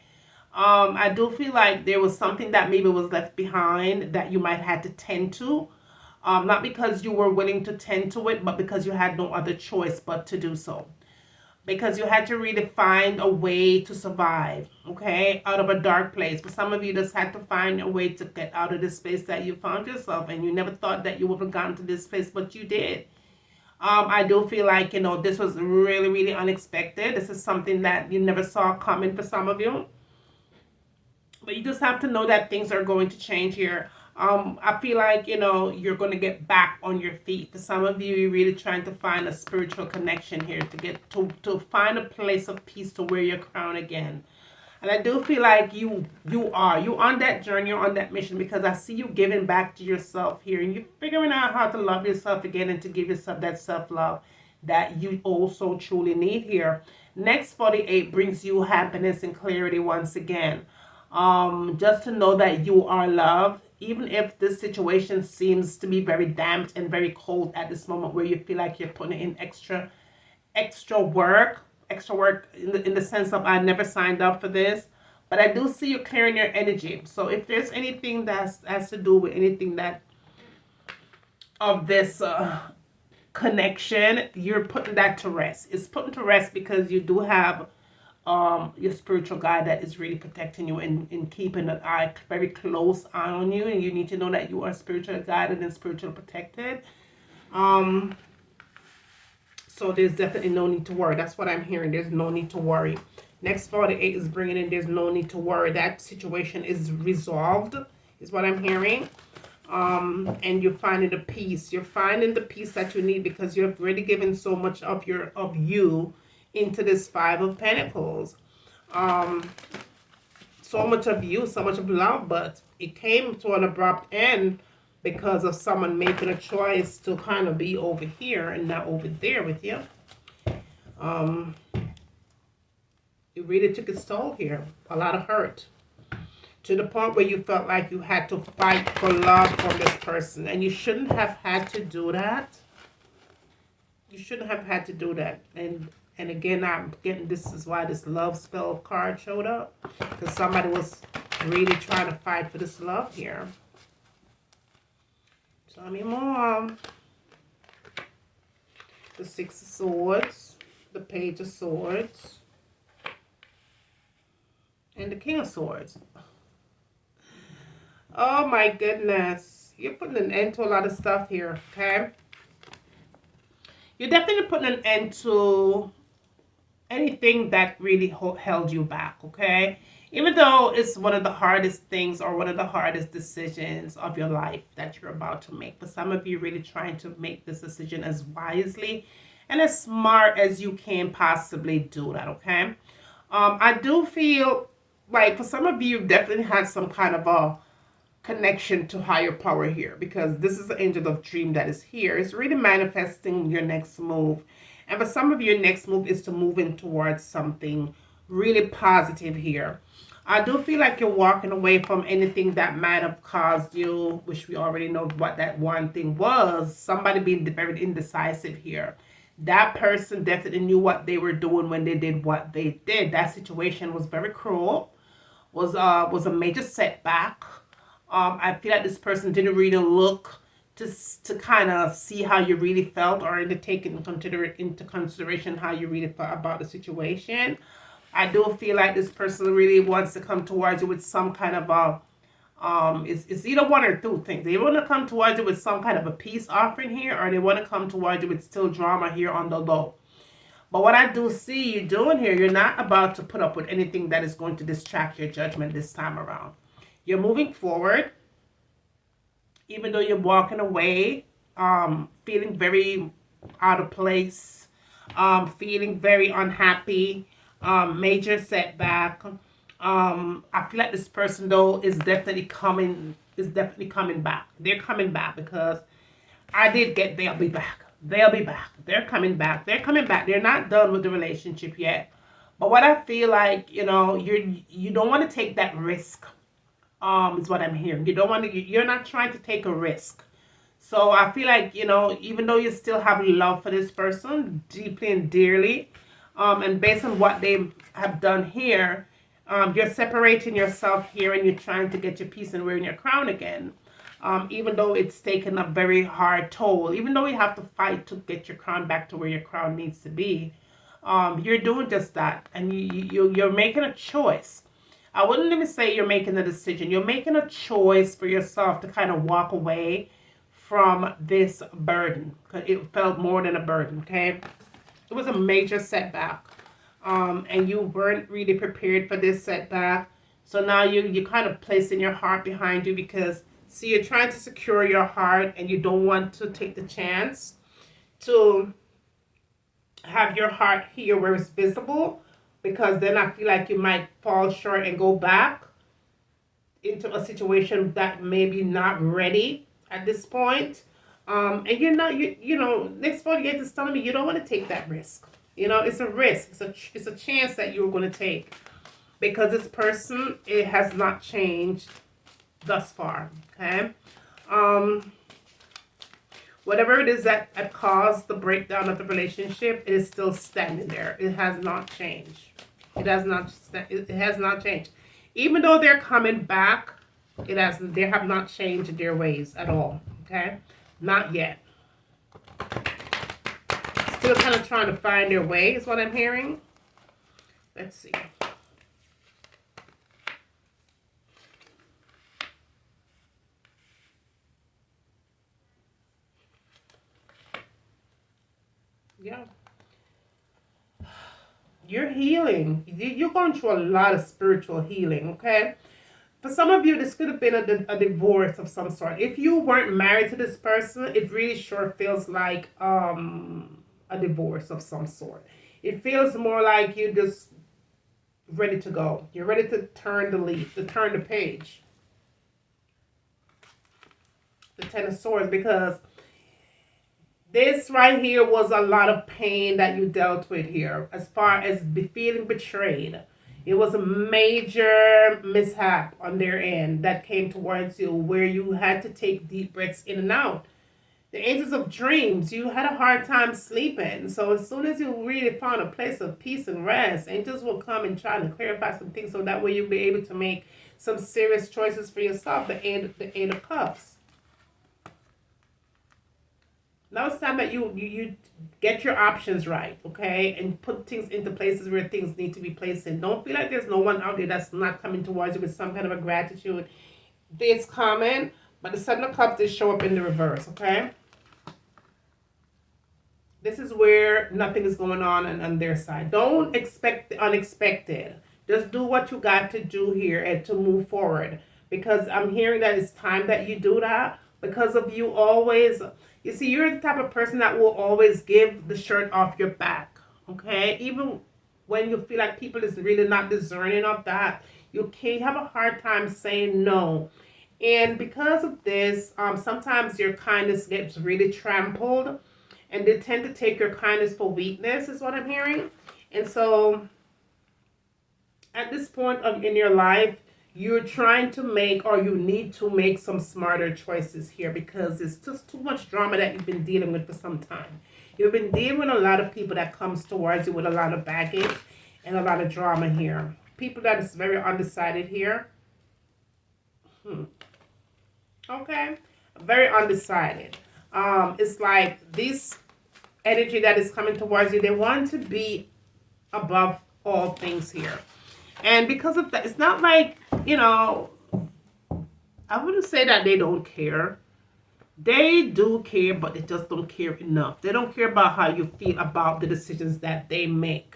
I do feel like there was something that maybe was left behind that you might have to tend to. Not because you were willing to tend to it, but because you had no other choice but to do so. Because you had to really find a way to survive, okay, out of a dark place. For some of you, just had to find a way to get out of this space that you found yourself, and you never thought that you would have gotten to this place, but you did. I do feel like, this was really, really unexpected. This is something that you never saw coming for some of you. But you just have to know that things are going to change here. I feel like, you're going to get back on your feet. For some of you, you're really trying to find a spiritual connection here, to get to find a place of peace, to wear your crown again. And I do feel like you're on that journey, you're on that mission, because I see you giving back to yourself here, and you're figuring out how to love yourself again, and to give yourself that self-love that you also truly need here. Next 48 brings you happiness and clarity once again. Just to know that you are loved, even if this situation seems to be very damped and very cold at this moment, where you feel like you're putting in extra work in the sense of, I never signed up for this. But I do see you clearing your energy. So if there's anything that has to do with anything that of this connection, you're putting that to rest. It's putting to rest because you do have your spiritual guide that is really protecting you and keeping an eye, very close eye on you, and you need to know that you are spiritually guided and spiritually protected. So there's definitely no need to worry. That's what I'm hearing. There's no need to worry. Next 48 is bringing in, there's no need to worry. That situation is resolved, is what I'm hearing. And you're finding the peace. You're finding the peace that you need, because you've already given so much of you into this Five of Pentacles. So much of you, so much of love, but it came to an abrupt end because of someone making a choice to kind of be over here and not over there with you. It really took its toll here. A lot of hurt. To the point where you felt like you had to fight for love from this person. And you shouldn't have had to do that. You shouldn't have had to do that. And again, I'm getting, this is why this love spell card showed up. Because somebody was really trying to fight for this love here. Tell me more. The Six of Swords. The Page of Swords. And the King of Swords. Oh my goodness. You're putting an end to a lot of stuff here, okay? You're definitely putting an end to anything that really held you back, okay? Even though it's one of the hardest things, or one of the hardest decisions of your life that you're about to make. For some of you, really trying to make this decision as wisely and as smart as you can possibly do that, okay? I do feel like for some of you, you've definitely had some kind of a connection to higher power here, because this is the angel of dream that is here. It's really manifesting your next move. And for some of you, your next move is to move in towards something really positive here. I do feel like you're walking away from anything that might have caused you, which we already know what that one thing was. Somebody being very indecisive here. That person definitely knew what they were doing when they did what they did. That situation was very cruel. Was a major setback. I feel like this person didn't really look to kind of see how you really felt, or to take into consideration how you really felt about the situation. I do feel like this person really wants to come towards you with some kind of a it's either one or two things. They want to come towards you with some kind of a peace offering here, or they want to come towards you with still drama here on the low. But what I do see you doing here, you're not about to put up with anything that is going to distract your judgment this time around. You're moving forward, even though you're walking away, feeling very out of place, feeling very unhappy, major setback. I feel like this person though is definitely coming back. They're coming back because I did get they'll be back. They'll be back. They're coming back. They're coming back. They're not done with the relationship yet. But what I feel like, you don't want to take that risk. Is what I'm hearing. You don't want to. You're not trying to take a risk. So I feel like, even though you still have love for this person deeply and dearly, and based on what they have done here, you're separating yourself here and you're trying to get your peace and wearing your crown again. Even though it's taken a very hard toll, even though you have to fight to get your crown back to where your crown needs to be, you're doing just that, and you're making a choice. I wouldn't even say you're making a decision. You're making a choice for yourself to kind of walk away from this burden, because it felt more than a burden. Okay, it was a major setback, and you weren't really prepared for this setback. So now you kind of placing your heart behind you, because see, you're trying to secure your heart and you don't want to take the chance to have your heart here where it's visible, because then I feel like you might fall short and go back into a situation that maybe not ready at this point. And you're not, next 48 is telling me you don't want to take that risk. It's a risk. It's a chance that you're going to take, because this person, it has not changed thus far. Okay. Whatever it is that caused the breakdown of the relationship, it is still standing there. It has not changed. It has not changed. Even though they're coming back, they have not changed their ways at all. Okay? Not yet. Still kind of trying to find their way is what I'm hearing. Let's see. Yeah. You're healing. You're going through a lot of spiritual healing, okay? For some of you, this could have been a divorce of some sort. If you weren't married to this person, it really sure feels like a divorce of some sort. It feels more like you're just ready to go. You're ready to turn the leaf, to turn the page. The Ten of Swords, because this right here was a lot of pain that you dealt with here, as far as feeling betrayed. It was a major mishap on their end that came towards you, where you had to take deep breaths in and out. The angels of dreams, you had a hard time sleeping. So as soon as you really found a place of peace and rest, angels will come and try to clarify some things, so that way you'll be able to make some serious choices for yourself. The Eight of Cups. Now it's time that you get your options right, okay? And put things into places where things need to be placed in. Don't feel like there's no one out there that's not coming towards you with some kind of a gratitude. It's coming, but the Seven of Cups, they show up in the reverse, okay? This is where nothing is going on their side. Don't expect the unexpected. Just do what you got to do here and to move forward. Because I'm hearing that it's time that you do that, because of you always... You see, you're the type of person that will always give the shirt off your back, okay? Even when you feel like people is really not discerning of that, you can't have a hard time saying no. And because of this, sometimes your kindness gets really trampled, and they tend to take your kindness for weakness, is what I'm hearing. And so, at this point in your life, you're trying to make, or you need to make, some smarter choices here, because it's just too much drama that you've been dealing with for some time. You've been dealing with a lot of people that comes towards you with a lot of baggage and a lot of drama here. People that is very undecided here. Okay? Very undecided. It's like this energy that is coming towards you, they want to be above all things here. And because of that, it's not like, I wouldn't say that they don't care. They do care, but they just don't care enough. They don't care about how you feel about the decisions that they make.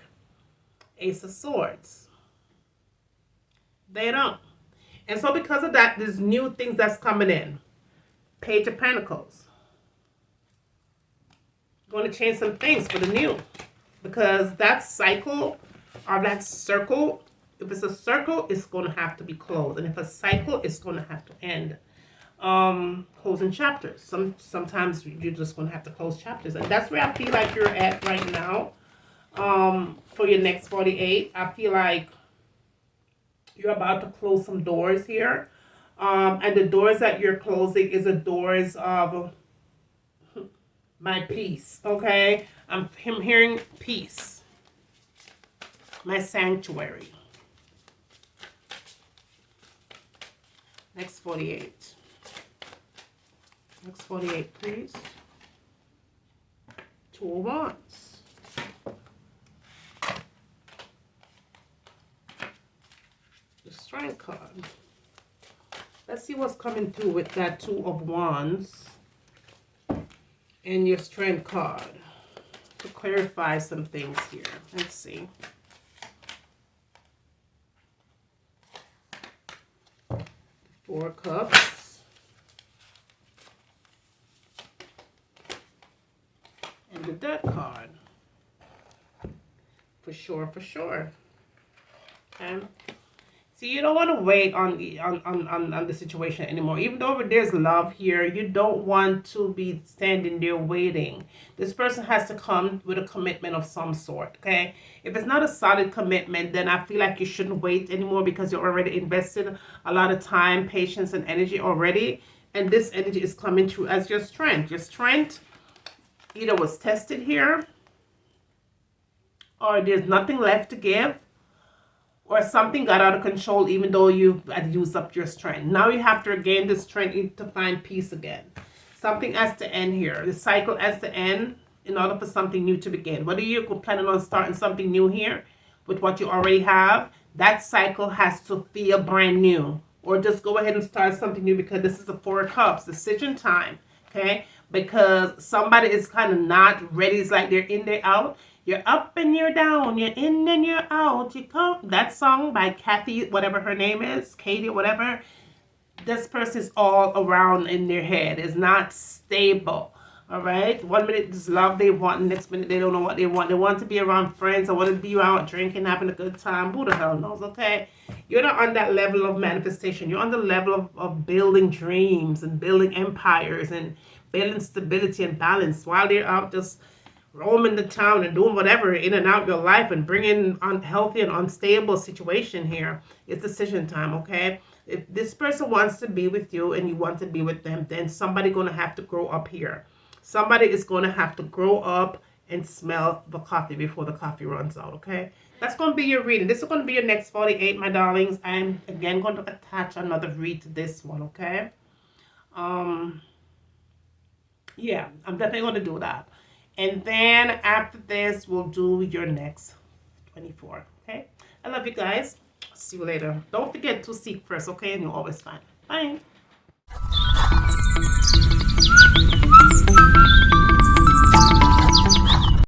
Ace of Swords. They don't. And so because of that, there's new things that's coming in. Page of Pentacles. Going to change some things for the new. Because that cycle or that circle, if it's a circle, it's going to have to be closed. And if a cycle, it's going to have to end. Closing chapters. Sometimes you're just going to have to close chapters. And that's where I feel like you're at right now. For your next 48, I feel like you're about to close some doors here. And the doors that you're closing is the doors of my peace, okay? I'm hearing peace. My sanctuary. Next 48. Next 48, please. 2 of Wands. The Strength card. Let's see what's coming through with that 2 of Wands and your Strength card to clarify some things here. Let's see. The 4 of Cups and the Death card. For sure, for sure. Okay. See, you don't want to wait on the situation anymore. Even though there's love here, you don't want to be standing there waiting. This person has to come with a commitment of some sort, okay? If it's not a solid commitment, then I feel like you shouldn't wait anymore because you're already invested a lot of time, patience, and energy already. And this energy is coming through as your strength. Your strength either was tested here or there's nothing left to give. Or something got out of control even though you had used up your strength. Now you have to regain the strength to find peace again. Something has to end here. The cycle has to end in order for something new to begin. Whether you're planning on starting something new here with what you already have, that cycle has to feel brand new. Or just go ahead and start something new because this is the 4 of Cups. Decision time. Okay? Because somebody is kind of not ready. It's like they're in, they're out. You're up and you're down, you're in and you're out. You come. That song by Kathy, whatever her name is, Katie, whatever. This person is all around in their head. It's not stable. All right. 1 minute is love they want, next minute they don't know what they want. They want to be around friends. I want to be around drinking, having a good time. Who the hell knows? Okay. You're not on that level of manifestation. You're on the level of building dreams and building empires and building stability and balance while they're out just roaming the town and doing whatever in and out your life and bringing unhealthy and unstable situation here. It's decision time, okay? If this person wants to be with you and you want to be with them, then somebody going to have to grow up here. Somebody is going to have to grow up and smell the coffee before the coffee runs out, okay? That's going to be your reading. This is going to be your next 48, my darlings. I'm, again, going to attach another read to this one, okay? Yeah, I'm definitely going to do that. And then after this, we'll do your next 24, okay? I love you guys. See you later. Don't forget to seek first, okay? And you'll always find. Bye.